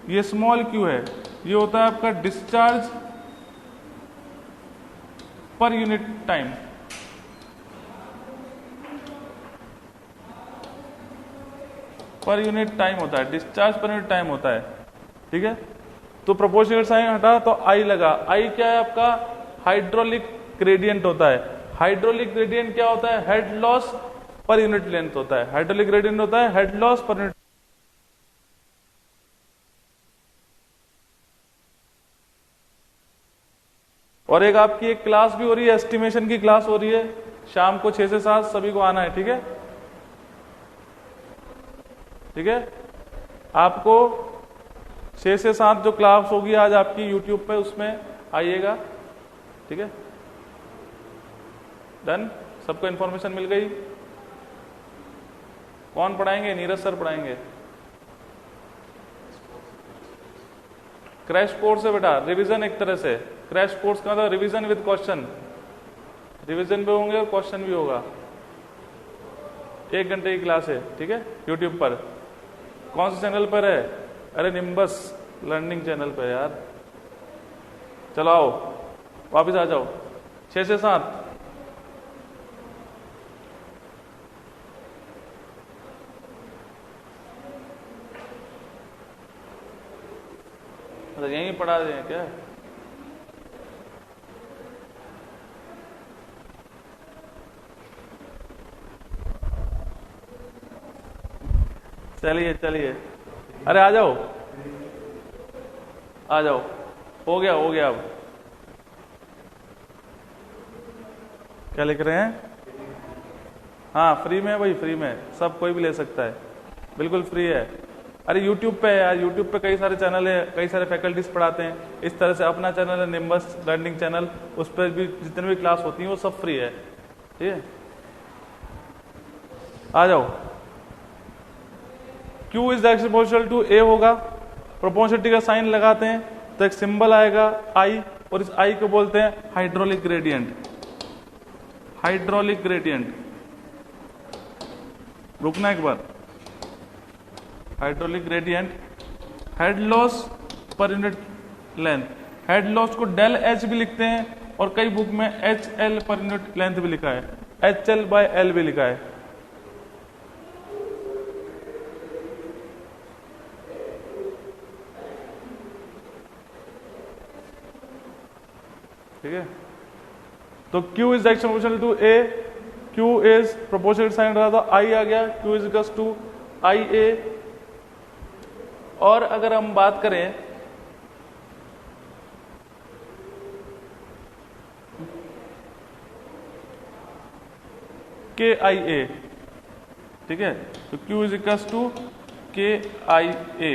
ये स्मॉल क्यू है। ये होता है आपका डिस्चार्ज पर यूनिट टाइम। पर यूनिट टाइम होता है, डिस्चार्ज पर यूनिट टाइम होता है, ठीक है। तो प्रोपोर्शनल साइन हटा तो आई लगा। आई क्या है आपका? हाइड्रोलिक ग्रेडियंट होता है। हाइड्रोलिक ग्रेडियंट क्या होता है? Head loss per unit length होता है। हाइड्रोलिक ग्रेडियंट होता है हेड लॉस पर यूनिट। और एक आपकी एक क्लास भी हो रही है, एस्टिमेशन की क्लास हो रही है, शाम को 6 से 7 सभी को आना है, ठीक है। ठीक है, आपको 6 से 7 जो क्लास होगी आज आपकी यूट्यूब पे, उसमें आइएगा, ठीक है। डन, सबको इन्फॉर्मेशन मिल गई। कौन पढ़ाएंगे? नीरज सर पढ़ाएंगे। क्रैश कोर्स है बेटा, रिवीजन एक तरह से। क्रैश कोर्स का मतलब रिवीजन विद क्वेश्चन, रिवीजन भी होंगे और क्वेश्चन भी होगा। 1 घंटे की क्लास है, ठीक है, यूट्यूब पर। कौन से चैनल पर है? अरे निम्बस लर्निंग चैनल पर यार। चलो आओ, वापिस आ जाओ। 6 से 7 यहीं पढ़ा दें क्या? चलिए चलिए, अरे आ जाओ आ जाओ, हो गया अब। क्या लिख रहे हैं? हाँ फ्री में है भाई, फ्री में सब कोई भी ले सकता है, बिल्कुल फ्री है। अरे यूट्यूब पे है यार, यूट्यूब पे कई सारे चैनल है, कई सारे फैकल्टीज पढ़ाते हैं। इस तरह से अपना चैनल है निम्बस लर्निंग चैनल, उस पर भी जितने भी क्लास होती हैं वो सब फ्री है, ठीक है। आ जाओ। Q is directly proportional to A होगा। प्रोपोर्शनलिटी का साइन लगाते हैं तो एक सिंबल आएगा I, और इस I को बोलते हैं हाइड्रोलिक ग्रेडियंट। हाइड्रोलिक ग्रेडियंट, रुकना एक बार। Hydraulic gradient, head loss per unit length. Head loss को डेल H भी लिखते हैं, और कई बुक में HL पर यूनिट लेंथ भी लिखा है, HL/L भी लिखा है। ठीक है, तो Q is direction proportional to A, Q is proportional sign रहा था, I आ गया, Q is equals to IA। और अगर हम बात करें KIA, ठीक है, तो Q is equals to KIA,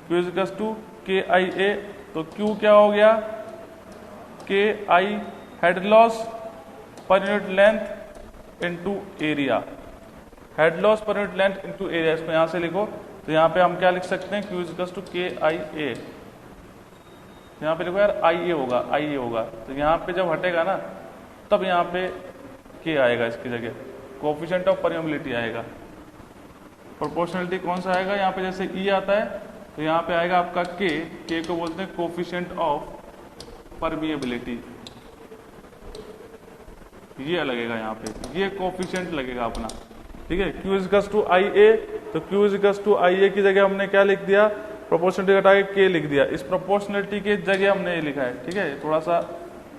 Q is equals to KIA। तो Q क्या हो गया? KI head loss per unit length into area. Head loss per unit length into area, इसको यहां से लिखो। तो यहाँ पे हम क्या लिख सकते हैं? Q is equals to KIA। यहाँ पे लिखो यार IA होगा, तो यहाँ पे जब हटेगा ना तब यहाँ पे K आएगा, इसकी जगह कोफिशिएंट ऑफ परमेबिलिटी आएगा। प्रोपोर्शनलिटी कौन सा आएगा? यहाँ पे जैसे E आता है तो यहाँ पे आएगा आपका K को बोलते हैं कोफिशिएंट ऑफ परमिएबिलिटी। ये लगेगा यहाँ पे, ये कोफिशिएंट लगेगा अपना, ठीक है। Q is equals to IA, तो Q is equals to IA की जगह हमने क्या लिख दिया? प्रोपोर्शनलिटी हटा के K लिख दिया। इस प्रोपोर्शनलिटी की जगह हमने ये लिखा है, ठीक है, थोड़ा सा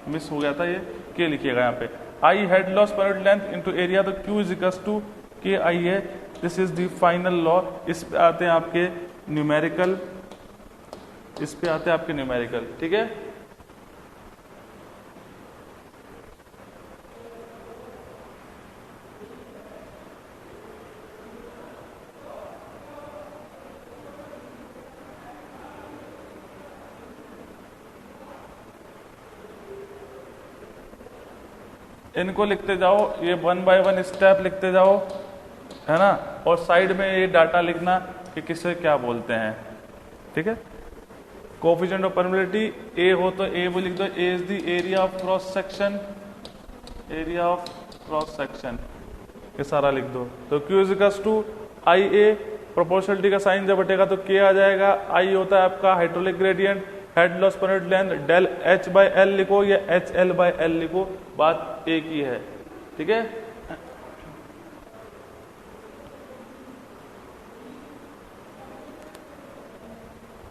मिस हो गया था, ये K लिखिएगा यहाँ पे। I head loss per unit length into area, तो Q is equals to KIA। This is the final law. इस पे आते हैं आपके न्यूमेरिकल, ठीक है। इनको लिखते जाओ, ये 1 बाय 1 स्टेप लिखते जाओ, है ना। और साइड में ये डाटा लिखना कि किसे क्या बोलते हैं, ठीक है। कोफिशिएंट ऑफ परमिएबिलिटी A हो तो A वो लिख दो, A is the area of cross section, area of cross section, ये सारा लिख दो। तो Q is equals to IA, proportionality का साइन जब हटेगा तो के आ जाएगा। आई होता है आपका hydraulic gradient, head loss per unit length, del H by L लिखो या एच एल बाय एल लिखो, बात एक ही है। ठीक है,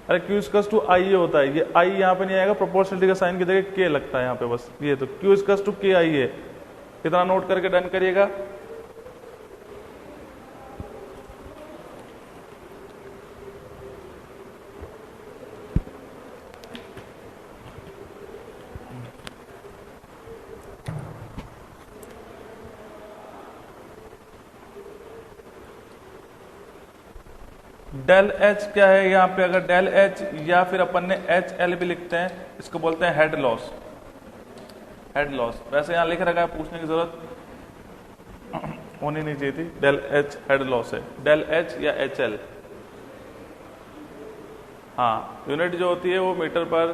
अरे Q equals to i A होता है, ये आई यहाँ पे नहीं आएगा, प्रोपोर्शनलिटी का साइन की जगह के लगता है यहाँ पे बस, ये तो क्यू इक्वल्स टू के आई ए। कितना नोट करके डन करिएगा। डेल एच क्या है यहाँ पे, अगर डेल एच या फिर अपन ने एच एल भी लिखते हैं, इसको बोलते हैं हेड लॉस। हेड लॉस वैसे यहाँ लिख रखा है, पूछने की जरूरत होनी नहीं चाहिए थी। डेल एच हेड लॉस है, डेल एच या एच एल। हाँ, यूनिट जो होती है वो मीटर पर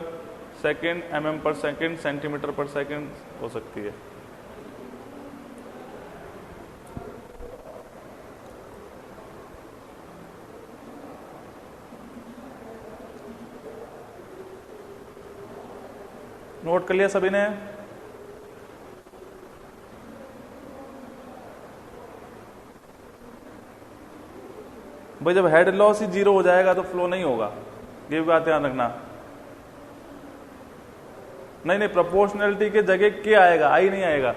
सेकेंड, mm पर सेकेंड, सेंटीमीटर पर सेकेंड हो सकती है। नोट कर लिया सभी ने? भाई जब हेड लॉस ही 0 हो जाएगा तो फ्लो नहीं होगा, ये भी बात ध्यान रखना। नहीं, प्रोपोर्शनलिटी के जगह के आएगा, आई नहीं आएगा,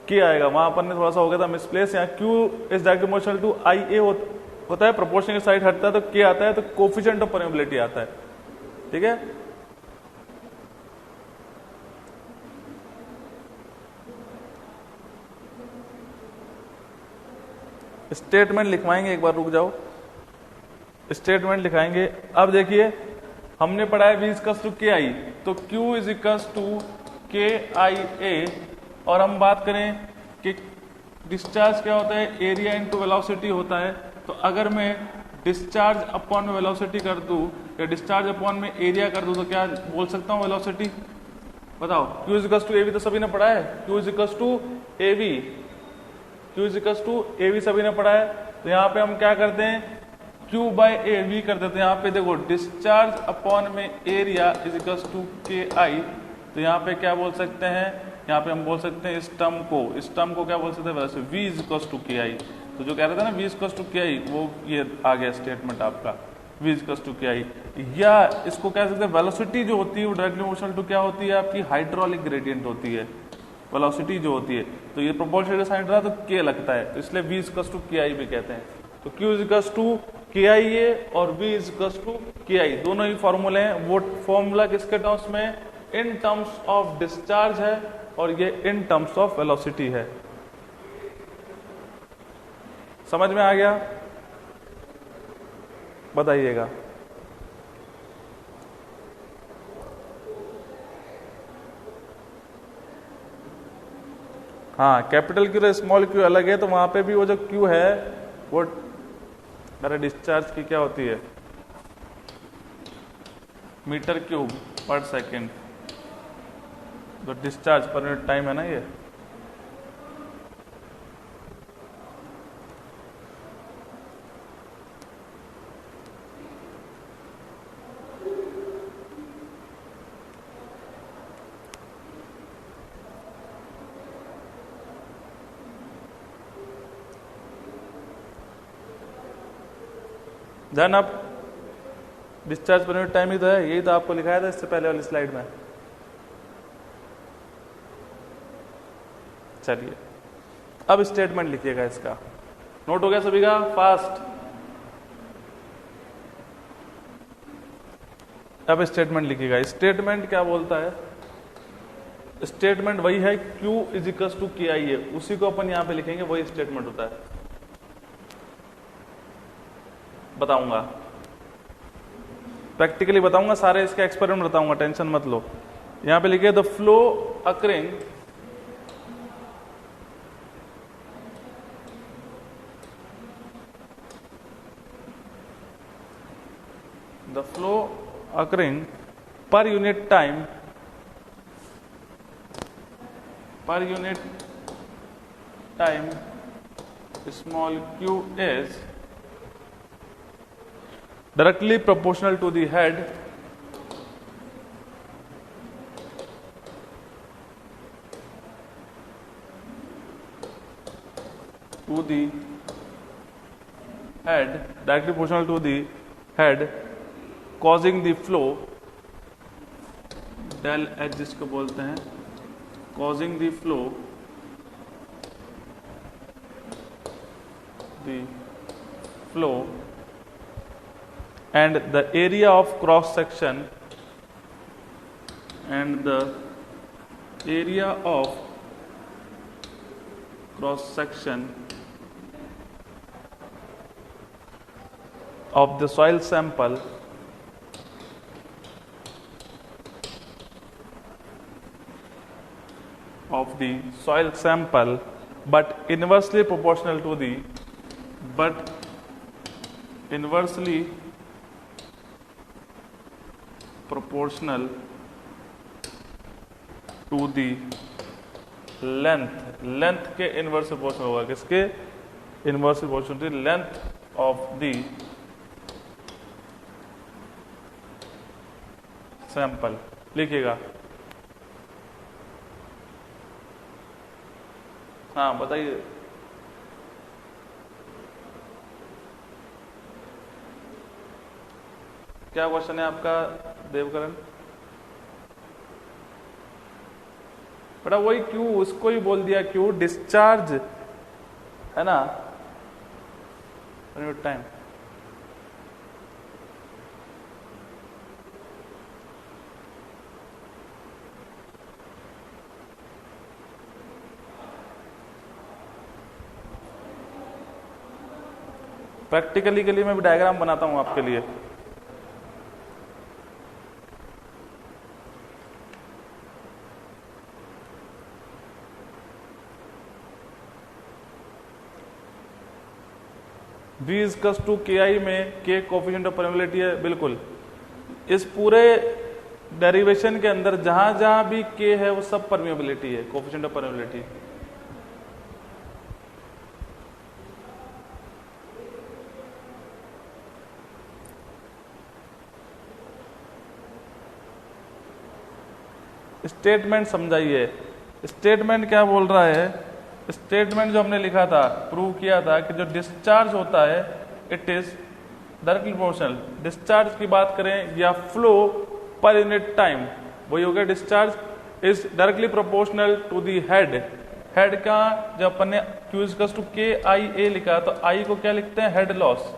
के आएगा। वहां अपन ने थोड़ा सा हो गया था मिसप्लेस। यहाँ q is directly proportional to i A होता है, प्रोपोर्शन की साइड हटता है तो के आता है, तो कोफिशिएंट ऑफ परमेबिलिटी आता है। ठीक है, स्टेटमेंट लिखवाएंगे, एक बार रुक जाओ, स्टेटमेंट लिखाएंगे। अब देखिए हमने पढ़ा है v इक्वल्स टू के आई, तो q इज इक्वल्स टू के आई ए, और हम बात करें कि डिस्चार्ज क्या होता है, एरिया इनटू वेलोसिटी होता है। तो अगर मैं डिस्चार्ज अपॉन में वेलोसिटी कर दूं या डिस्चार्ज अपॉन में एरिया कर दूं तो क्या बोल सकता हूं वेलोसिटी? बताओ। q is equals to AV तो सभी ने पढ़ा है, q is equals to AV, q is equals to AV सभी ने पढ़ा है। तो यहाँ पे हम क्या करते हैं, q बाय ए वी कर देते हैं। यहाँ पे देखो डिस्चार्ज अपॉन में एरिया इज इक्वल्स टू के आई, तो यहाँ पे क्या बोल सकते हैं, यहाँ पे हम बोल सकते हैं इस टर्म को क्या बोल सकते हैं, वैसे v इज इक्वल्स टू के आई। तो जो कह रहे थे ना v इज इक्वल्स टू के आई, वो ये आ गया स्टेटमेंट आपका, v इज इक्वल्स टू के आई। या इसको कह सकते हैं वेलोसिटी जो होती है वो डायरेक्टली प्रोपोर्शनल टू क्या होती है, आपकी हाइड्रोलिक ग्रेडियंट होती है वेलोसिटी जो होती है। तो ये प्रोपोर्शनल का साइन रहा तो के लगता है, तो इसलिए v इक्वल्स टू के आई भी कहते हैं। तो q इज इक्वल्स टू के आई ए और v इज इक्वल्स टू के आई, दोनों ही फॉर्मूले हैं। वो फॉर्मूला किसके टर्म्स में, इन टर्म्स ऑफ डिस्चार्ज है, और ये इन टर्म्स ऑफ वेलोसिटी है। समझ में आ गया? बताइएगा। हाँ, कैपिटल क्यू और स्मॉल क्यू अलग है, तो वहां पे भी वो जो क्यू है वो मेरा डिस्चार्ज की क्या होती है, मीटर क्यूब पर सेकेंड, तो डिस्चार्ज पर यूनिट टाइम है ना ये। ध्यान, आप डिस्चार्ज पर यूनिट टाइम ही तो है, यही तो आपको लिखाया था इससे पहले वाली स्लाइड में। चलिए अब स्टेटमेंट लिखिएगा इसका। नोट हो गया सभी का? फास्ट। अब स्टेटमेंट लिखिएगा। स्टेटमेंट क्या बोलता है, स्टेटमेंट वही है Q इज इक्वल्स टू के आई है, उसी को अपन यहां पे लिखेंगे, वही स्टेटमेंट होता है। बताऊंगा, प्रैक्टिकली बताऊंगा, सारे इसके एक्सपेरिमेंट बताऊंगा, टेंशन मत लो। यहां पे लिखिए the flow occurring per unit time small q is directly proportional to the head directly proportional to the head causing the flow, del H जिसको बोलते हैं, causing the flow and the area of cross section of the soil sample but inversely proportional to the length के inverse proportional होगा, किसके inverse proportional to length of the sample. लिखिएगा। हाँ बताइए। क्या क्वेश्चन है आपका देवकरण? बेटा वही क्यू, उसको ही बोल दिया क्यू, डिस्चार्ज है ना, टाइम। प्रैक्टिकली के लिए मैं भी डायग्राम बनाता हूं आपके लिए। V इजकस टू के आई में के कोफिशिएंट ऑफ परमेबिलिटी है, बिल्कुल। इस पूरे डेरिवेशन के अंदर जहां जहां भी के है वो सब परमेबिलिटी है, कोफिशिएंट ऑफ परमेबिलिटी। स्टेटमेंट समझाइए। स्टेटमेंट क्या बोल रहा है? स्टेटमेंट जो हमने लिखा था, प्रूव किया था कि जो डिस्चार्ज होता है it is directly proportional. Discharge की बात करें या फ्लो पर यूनिट टाइम, वही हो गया। Discharge is directly proportional to the head. Head का जब अपन ने Q इक्वल्स टू के आई ए लिखा तो आई को क्या लिखते हैं? Head loss.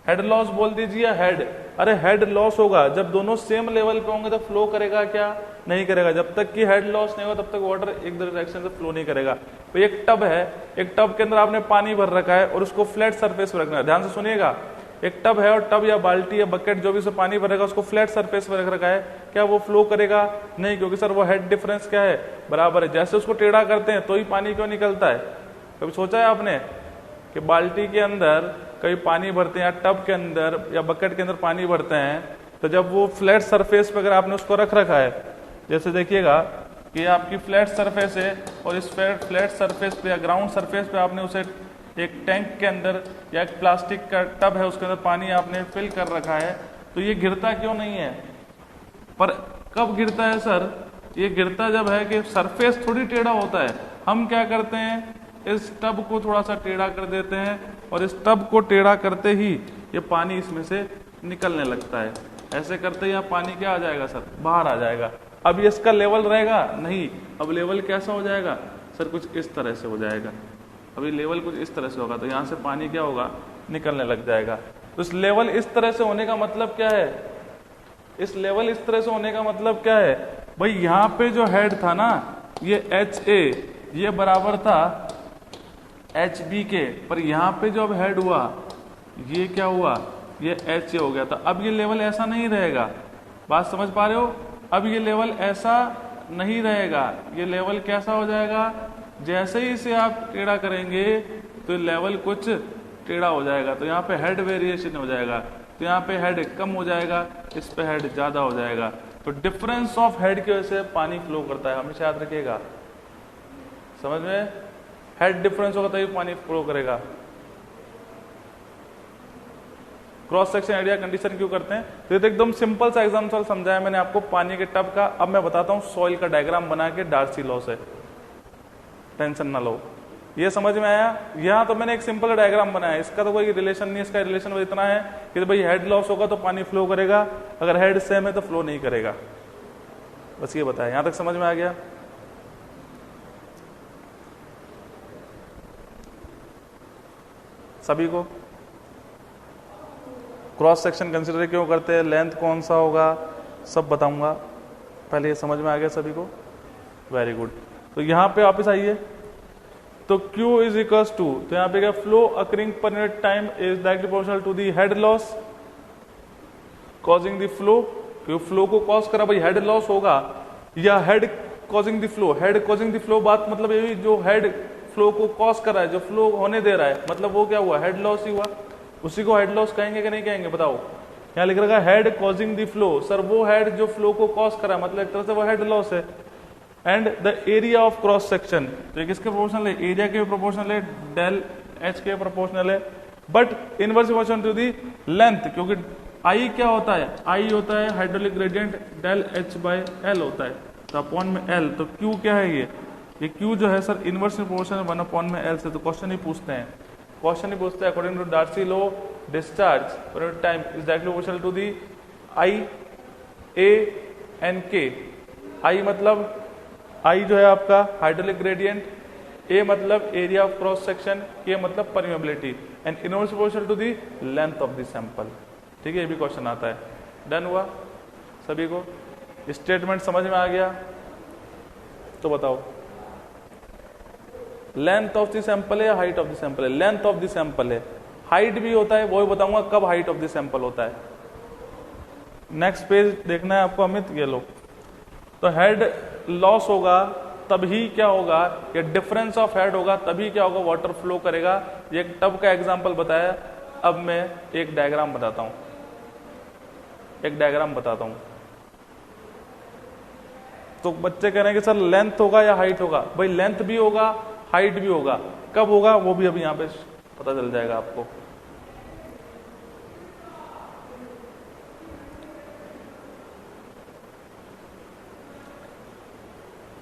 हेड लॉस बोल दीजिए हेड। अरे हेड लॉस होगा जब दोनों सेम लेवल पे होंगे तो फ्लो करेगा क्या? नहीं करेगा। जब तक कि हेड लॉस नहीं होगा तब तक वाटर एक डायरेक्शन से फ्लो नहीं करेगा। तो एक टब है, एक टब के अंदर आपने पानी भर रखा है और उसको फ्लैट सरफेस पे रखना है। ध्यान से सुनिएगा। एक टब है और टब या बाल्टी या बकेट जो भी उसमें पानी भरेगा उसको फ्लैट सरफेस पे रख रखा है, क्या वो फ्लो करेगा? नहीं, क्योंकि सर वो हेड डिफरेंस क्या है? बराबर है। जैसे उसको टेढ़ा करते हैं तो ही पानी क्यों निकलता है? कभी सोचा है आपने कि बाल्टी के अंदर कभी पानी भरते हैं या टब के अंदर या बकेट के अंदर पानी भरते हैं तो जब वो फ्लैट सरफेस पे अगर आपने उसको रख रखा है, जैसे देखिएगा कि आपकी फ्लैट सरफेस है और इस फ्लैट सरफेस पे या ग्राउंड सरफेस पे आपने उसे एक टैंक के अंदर या एक प्लास्टिक का टब है उसके अंदर पानी आपने फिल कर रखा है, तो ये गिरता क्यों नहीं है? पर कब गिरता है सर? ये गिरता जब है कि सरफेस थोड़ी टेढ़ा होता है। हम क्या करते हैं, इस टब को थोड़ा सा टेढ़ा कर देते हैं और इस टब को टेढ़ा करते ही ये पानी इसमें से निकलने लगता है। ऐसे करते ही पानी क्या आ जाएगा सर? बाहर आ जाएगा। अब ये इसका लेवल रहेगा नहीं, अब लेवल कैसा हो जाएगा सर? कुछ इस तरह से हो जाएगा। अभी लेवल कुछ इस तरह से होगा तो यहाँ से पानी क्या होगा? निकलने लग जाएगा। तो इस लेवल इस तरह से होने का मतलब क्या है? इस लेवल इस तरह से होने का मतलब क्या है भाई? यहाँ पे जो हेड था ना ये एच ए, ये बराबर था एच बी के, पर यहाँ पे जो अब हेड हुआ ये क्या हुआ? ये एच ए हो गया। तो अब ये लेवल ऐसा नहीं रहेगा। बात समझ पा रहे हो? अब ये लेवल ऐसा नहीं रहेगा। ये लेवल कैसा हो जाएगा? जैसे ही इसे आप टेढ़ा करेंगे तो लेवल कुछ टेढ़ा हो जाएगा, तो यहाँ पे हेड वेरिएशन हो जाएगा। तो यहाँ पे हेड कम हो जाएगा, इस पे हेड ज्यादा हो जाएगा। तो डिफरेंस ऑफ हेड की वजह से पानी फ्लो करता है, हमेशा याद रखिएगा। समझ में? हेड डिफरेंस होगा तभी पानी फ्लो करेगा। क्रॉस सेक्शन एरिया कंडीशन क्यों करते हैं? तो ये तो एकदम सिंपल सा एग्जांपल समझाया मैंने आपको पानी के टब का। अब मैं बताता हूँ सॉइल का डायग्राम बना के डार्सी लॉ से, टेंशन ना लो। ये समझ में आया? यहाँ तो मैंने एक सिंपल डायग्राम बनाया, इसका तो कोई रिलेशन नहीं, इसका रिलेशन इतना है कि भाई हेड लॉस होगा तो पानी फ्लो करेगा, अगर हेड सेम है तो फ्लो नहीं करेगा। बस ये बताया, यहां तक समझ में आ गया? सभी को क्रॉस सेक्शन कंसीडर क्यों करते हैं, लेंथ कौन सा होगा, सब बताऊंगा। पहले ये समझ में आ गया सभी को? Very good. तो यहां पे वापस आइए, तो Q इज इक्वल्स टू, तो यहां पे क्या, flow occurring per unit time is directly proportional to the head loss causing the flow. क्योंकि फ्लो को कॉज करा, भाई हेड लॉस होगा या head causing the flow. Head causing the flow बात मतलब ये जो हेड फ्लो को कॉज कर रहा है, जो फ्लो होने दे रहा है, मतलब वो क्या हुआ, हेड लॉस ही हुआ। उसी को हेड लॉस कहेंगे कि नहीं कहेंगे बताओ? यहाँ लिख रखा है head causing the flow, sir वो हेड जो फ्लो को कॉज करा, मतलब एक तरह से वो हेड लॉस है। And the area of cross section, तो ये किसके प्रोपोर्शनल है, एरिया के प्रोपोर्शनल है, डेल एच के प्रोपोर्शनल है, but inverse proportional to the length, क्योंकि आई क्या होता है, आई होता है hydraulic gradient del H by L होता है, तो अपॉन में एल। तो क्यू क्या है, ये क्यू जो है सर इनवर्स प्रोपोर्शनल 1 अपॉन में एल से। तो क्वेश्चन ही पूछते हैं, क्वेश्चन ही पूछते हैं according to Darcy law discharge per time is directly proportional to the i A and k. I मतलब आई जो है आपका हाइड्रोलिक ग्रेडियंट, ए मतलब एरिया ऑफ क्रॉस सेक्शन, के मतलब permeability, and inverse proportional to the length of the sample. ठीक है, ये भी क्वेश्चन आता है। डन हुआ सभी को? स्टेटमेंट समझ में आ गया? तो बताओ लेंथ ऑफ द सैंपल है या हाइट ऑफ द सैंपल है? लेंथ ऑफ द सैंपल है, हाइट भी होता है, वो भी बताऊंगा कब हाइट ऑफ द सैंपल होता है। नेक्स्ट पेज देखना है आपको अमित, ये लो। तो हेड लॉस होगा तभी क्या होगा, या डिफरेंस ऑफ हेड होगा तभी क्या होगा, वाटर फ्लो करेगा। ये एक टब का एग्जांपल बताया। अब मैं एक डायग्राम बताता हूं, एक डायग्राम बताता हूं। तो बच्चे कह रहे हैं कि सर लेंथ होगा या हाइट होगा? भाई लेंथ भी होगा, हाइट भी होगा। कब होगा वो भी अभी यहां पे पता चल जाएगा आपको।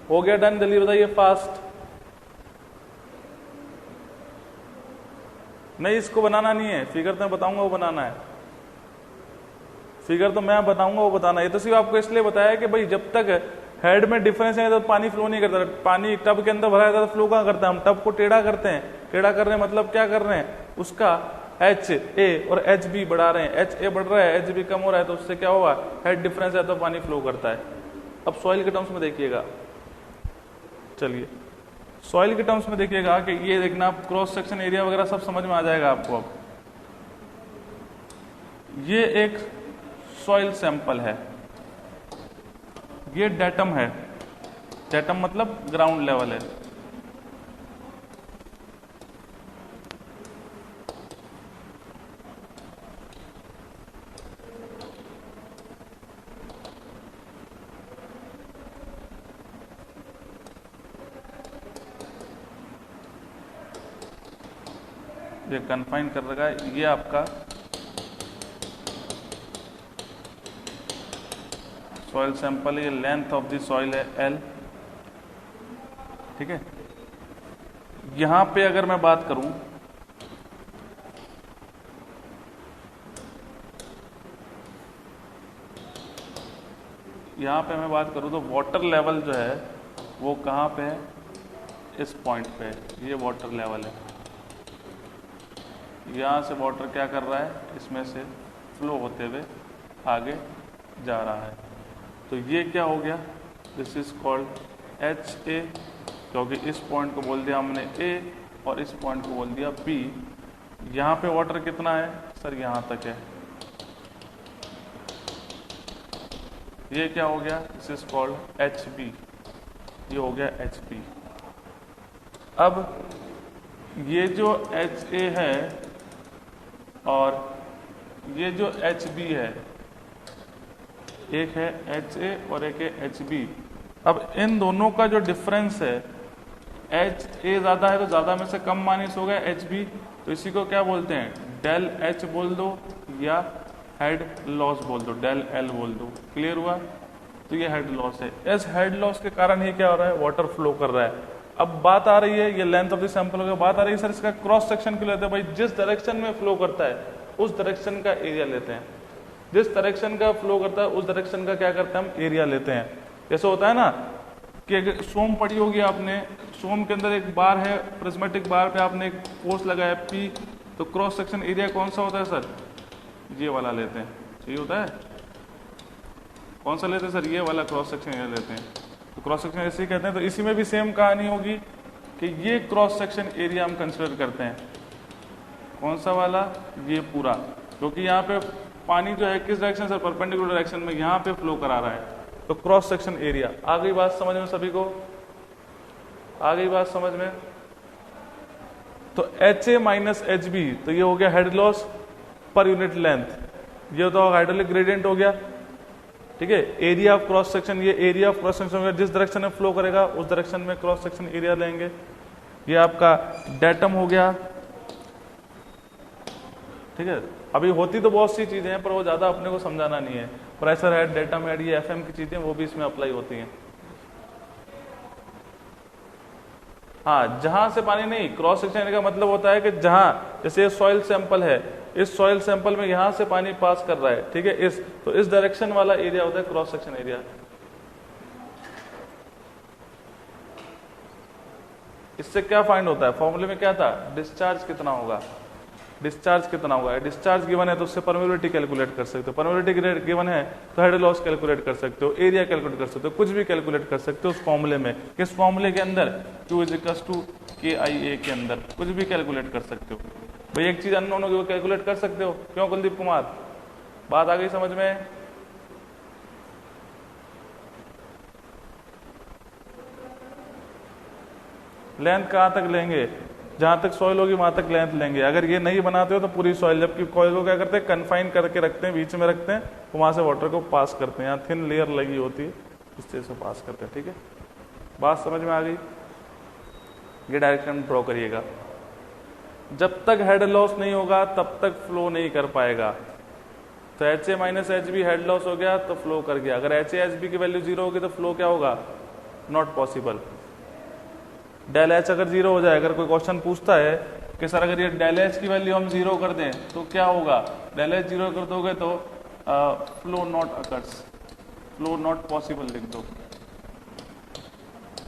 हो गया डन? जल्दी बताइए फास्ट। नहीं, इसको बनाना नहीं है, फिगर तो मैं बताऊंगा वो बनाना है। फिगर तो मैं बताऊंगा वो बताना है। ये तो सिर्फ आपको इसलिए बताया कि भाई जब तक हेड में डिफरेंस है तो पानी फ्लो नहीं करता। पानी टब के अंदर भरा रहता तो फ्लो कहां करता है? हम टब को टेढ़ा करते हैं। टेढ़ा कर रहे हैं मतलब क्या कर रहे हैं, उसका एच ए और एच बी बढ़ा रहे हैं। एच ए बढ़ रहा है, एच बी कम हो रहा है, तो उससे क्या होगा, हेड डिफरेंस है तो पानी फ्लो करता है। अब सॉइल के टर्म्स में देखिएगा, चलिए सॉइल के टर्म्स में देखिएगा कि ये देखना, आप क्रॉस सेक्शन एरिया वगैरह सब समझ में आ जाएगा आपको। अब ये एक सॉइल सैंपल है, ये डेटम है। डेटम मतलब ग्राउंड लेवल है। ये कन्फाइन कर रखा है, ये आपका सॉइल सैंपल है। ये लेंथ ऑफ द सॉइल है एल। ठीक है, यहां पे अगर मैं बात करूं, यहां पे मैं बात करूं तो वाटर लेवल जो है वो कहां पे है, इस पॉइंट पे। ये वाटर लेवल है, यहां से वाटर क्या कर रहा है, इसमें से फ्लो होते हुए आगे जा रहा है। तो ये क्या हो गया, this is called H A, क्योंकि इस पॉइंट को बोल दिया हमने ए और इस पॉइंट को बोल दिया बी। यहाँ पे वाटर कितना है सर, यहाँ तक है। ये क्या हो गया, this is called H B, ये हो गया एच बी। अब ये जो एच ए है और ये जो एच बी है, एक है एच ए और एक है एच बी। अब इन दोनों का जो डिफरेंस है, एच ए ज्यादा है तो ज्यादा में से कम माइनस हो गया एच बी, तो इसी को क्या बोलते हैं, डेल एच बोल दो या हेड लॉस बोल दो, डेल एल बोल दो। क्लियर हुआ? तो ये हेड लॉस है। इस हेड लॉस के कारण ही क्या हो रहा है, वाटर फ्लो कर रहा है। अब बात आ रही है, ये लेंथ ऑफ द सैंपल हो गया, बात आ रही है सर इसका क्रॉस सेक्शन क्यों लेते हैं भाई? जिस डायरेक्शन में फ्लो करता है उस डायरेक्शन का एरिया लेते हैं। जिस डायरेक्शन का फ्लो करता है उस डायरेक्शन का क्या करते हैं हम, एरिया लेते हैं। जैसे होता है ना कि अगर सोम पड़ी होगी आपने, सोम के अंदर एक बार है, प्रिज्मेटिक बार पे आपने एक फोर्स लगाया P, तो क्रॉस सेक्शन एरिया कौन सा होता है सर? ये वाला लेते हैं। सही होता है? कौन सा लेते हैं सर? ये वाला क्रॉस सेक्शन एरिया लेते हैं। तो क्रॉस सेक्शन ऐसे ही कहते हैं। तो इसी में भी सेम कहानी होगी कि ये क्रॉस सेक्शन एरिया हम कंसिडर करते हैं। कौन सा वाला? ये पूरा, क्योंकि यहाँ पे पानी जो है किस डायरेक्शन सर? परपेंडिकुलर डायरेक्शन में यहाँ पे फ्लो करा रहा है। तो क्रॉस सेक्शन एरिया। आ गई बात समझ में सभी को? आ गई बात समझ में? तो HA माइनस HB, तो ये हो गया head loss per unit length. ये तो हाइड्रोलिक ग्रेडियंट हो गया, ठीक है। एरिया ऑफ क्रॉस सेक्शन, ये एरिया ऑफ क्रॉस सेक्शन होगा, जिस डायरेक्शन में फ्लो करेगा उस डायरेक्शन में क्रॉस सेक्शन एरिया लेंगे। ये आपका डेटम हो गया, ठीक है। अभी होती तो बहुत सी चीजें हैं पर वो ज्यादा अपने को समझाना नहीं है। प्रेशर हेड, डेटम हेड, ये FM की चीजें वो भी इसमें अप्लाई होती हैं। हाँ, जहां से पानी नहीं, क्रॉस सेक्शन का मतलब होता है कि जहां, जैसे सॉइल सैंपल है, इस सॉइल सैंपल में यहां से पानी पास कर रहा है, ठीक है, तो इस डायरेक्शन वाला एरिया होता है क्रॉस सेक्शन एरिया। इससे क्या फाइंड होता है? फॉर्मूले में क्या था? डिस्चार्ज कितना होगा, डिस्चार्ज कितना होगा। डिस्चार्ज गिवन है तो उससे परमेबिलिटी कैलकुलेट कर सकते हो, परमेबिलिटी गिवन है तो हेड लॉस कैलकुलेट कर सकते हो, एरिया कैलकुलेट कर सकते हो, कुछ भी कैलकुलेट कर सकते हो उस फॉर्मूले में। किस फॉर्मूले के अंदर? Q = KIA के अंदर कुछ भी कैलकुलेट कर सकते हो। भाई एक चीज अननोन होगी वो कैलकुलेट कर सकते हो, क्यों कुलदीप कुमार? बात आ गई समझ में? लेंथ कहां तक लेंगे? जहां तक सॉइल होगी वहां तक लेंथ लेंगे। अगर ये नहीं बनाते हो तो पूरी सॉइल, जबकि कॉइल को क्या करते हैं, कन्फाइन करके रखते हैं, बीच में रखते हैं, तो वहां से वाटर को पास करते हैं। यहाँ थिन लेयर लगी होती है, इस तरह से पास करते हैं, ठीक है। बात समझ में आ गई? ये डायरेक्शन ड्रॉ करिएगा। जब तक हेड लॉस नहीं होगा तब तक फ्लो नहीं कर पाएगा। तो HA minus HB head loss हो गया तो फ्लो कर गया। अगर HA HB की वैल्यू 0 होगी तो फ्लो क्या होगा? Not possible. डेल एच अगर 0 हो जाए, अगर कोई क्वेश्चन पूछता है कि सर अगर ये डेल एच की वैल्यू हम 0 कर दें तो क्या होगा? डेल एच 0 कर दोगे तो flow not occurs, flow not possible लिख दो,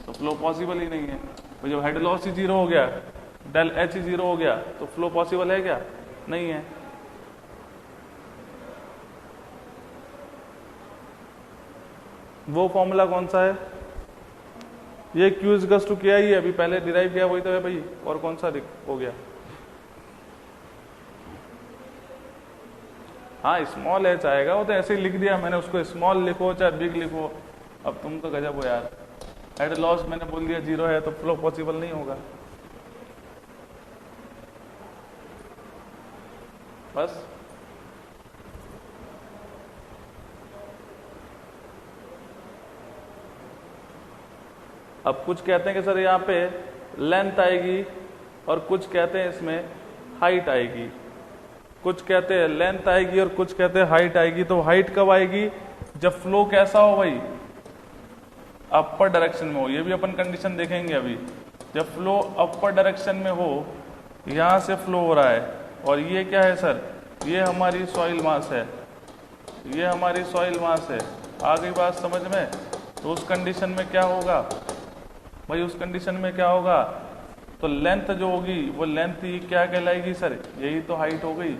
तो फ्लो पॉसिबल ही नहीं है। तो जब हेड लॉस ही 0 हो गया, डेल एच ही 0 हो गया, तो फ्लो पॉसिबल है क्या? नहीं है। वो फॉर्मूला कौन सा है? ये Q = KI है, अभी पहले डिराइव किया वही तो है भाई, और कौन सा हो गया? हाँ, स्मॉल h आएगा, वो तो ऐसे ही लिख दिया मैंने उसको, स्मॉल लिखो चाहे बिग लिखो। अब तुम तो गजब हो यार, हेड लॉस मैंने बोल दिया 0 है तो फ्लो पॉसिबल नहीं होगा। बस अब कुछ कहते हैं कि सर यहाँ पे लेंथ आएगी और कुछ कहते हैं इसमें हाइट आएगी। कुछ कहते हैं लेंथ आएगी और कुछ कहते हैं हाइट आएगी। तो हाइट कब आएगी? जब फ्लो कैसा हो भाई? अपर डायरेक्शन में हो। ये भी अपन कंडीशन देखेंगे अभी। जब फ्लो अपर डायरेक्शन में हो, यहां से फ्लो हो रहा है, और ये क्या है सर? ये हमारी सॉइल मास है, ये हमारी सॉइल मास है। आ गई बात समझ में? तो उस कंडीशन में क्या होगा भाई? उस कंडीशन में क्या होगा? तो लेंथ जो होगी वो लेंथ ही क्या कहलाएगी सर? यही तो हाइट हो गई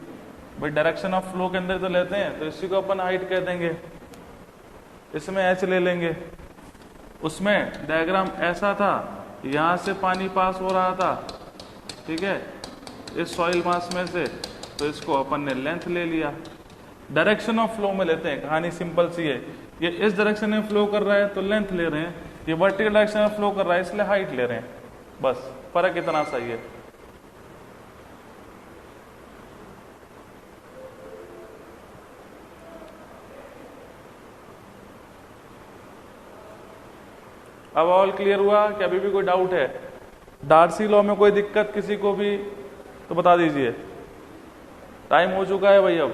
भाई। डायरेक्शन ऑफ फ्लो के अंदर तो लेते हैं, तो इसी को अपन हाइट कह देंगे। इसमें h ले लेंगे। उसमें डायग्राम ऐसा था, यहां से पानी पास हो रहा था, ठीक है, इस सॉइल मास में से, तो इसको अपन ने लेंथ ले लिया। डायरेक्शन ऑफ फ्लो में लेते हैं, कहानी सिंपल सी है। ये इस डायरेक्शन में फ्लो कर रहा है तो लेंथ ले रहे हैं, ये वर्टिकल डायरेक्शन में फ्लो कर रहा है इसलिए हाइट ले रहे हैं। बस फर्क इतना सा ही है। अब ऑल क्लियर हुआ कि अभी भी कोई डाउट है? डार्सी लॉ में कोई दिक्कत किसी को भी तो बता दीजिए। टाइम हो चुका है भाई। अब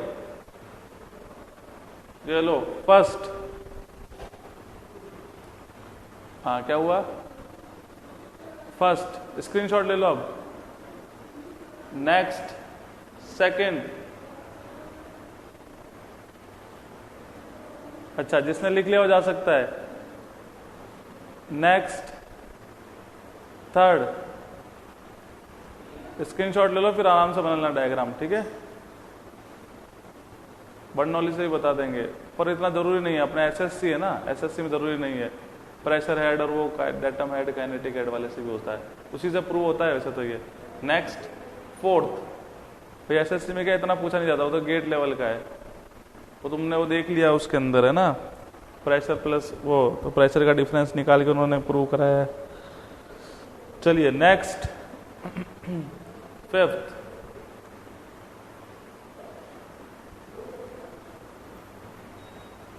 ये लो फर्स्ट, हाँ क्या हुआ, फर्स्ट स्क्रीनशॉट ले लो। अब नेक्स्ट, सेकंड, अच्छा जिसने लिख लिया वो जा सकता है। नेक्स्ट, थर्ड, स्क्रीनशॉट ले लो, फिर आराम से बनाना डायग्राम, ठीक है। बर्नौली से ही बता देंगे, पर इतना जरूरी नहीं है, अपना एसएससी है ना, एसएससी में जरूरी नहीं है। प्रेशर हेड और वो डेटम हेड, काइनेटिक हेड वाले से भी होता है, उसी से प्रूव होता है वैसे तो ये। नेक्स्ट, फोर्थ, भाई एसएससी में क्या इतना पूछा नहीं जाता, वो तो गेट लेवल का है, वो तुमने वो देख लिया उसके अंदर है ना, प्रेशर प्लस वो, तो प्रेशर का डिफरेंस निकाल के उन्होंने प्रूव कराया है। चलिए next, fifth,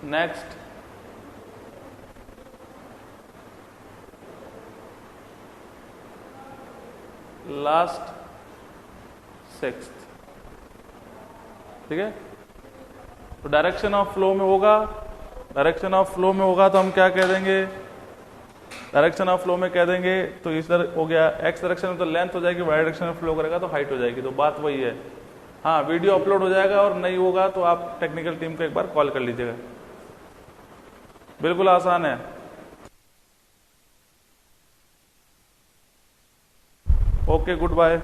next, last, sixth, ठीक है। तो डायरेक्शन ऑफ फ्लो में होगा, डायरेक्शन ऑफ फ्लो में होगा तो हम क्या कह देंगे, डायरेक्शन ऑफ फ्लो में कह देंगे तो इधर हो गया, एक्स डायरेक्शन में तो लेंथ हो जाएगी, वाई डायरेक्शन में फ्लो करेगा तो हाइट हो जाएगी, तो बात वही है। हाँ वीडियो अपलोड हो जाएगा, और नहीं होगा तो आप टेक्निकल टीम को एक बार कॉल कर लीजिएगा, बिल्कुल आसान है। Okay, good bye.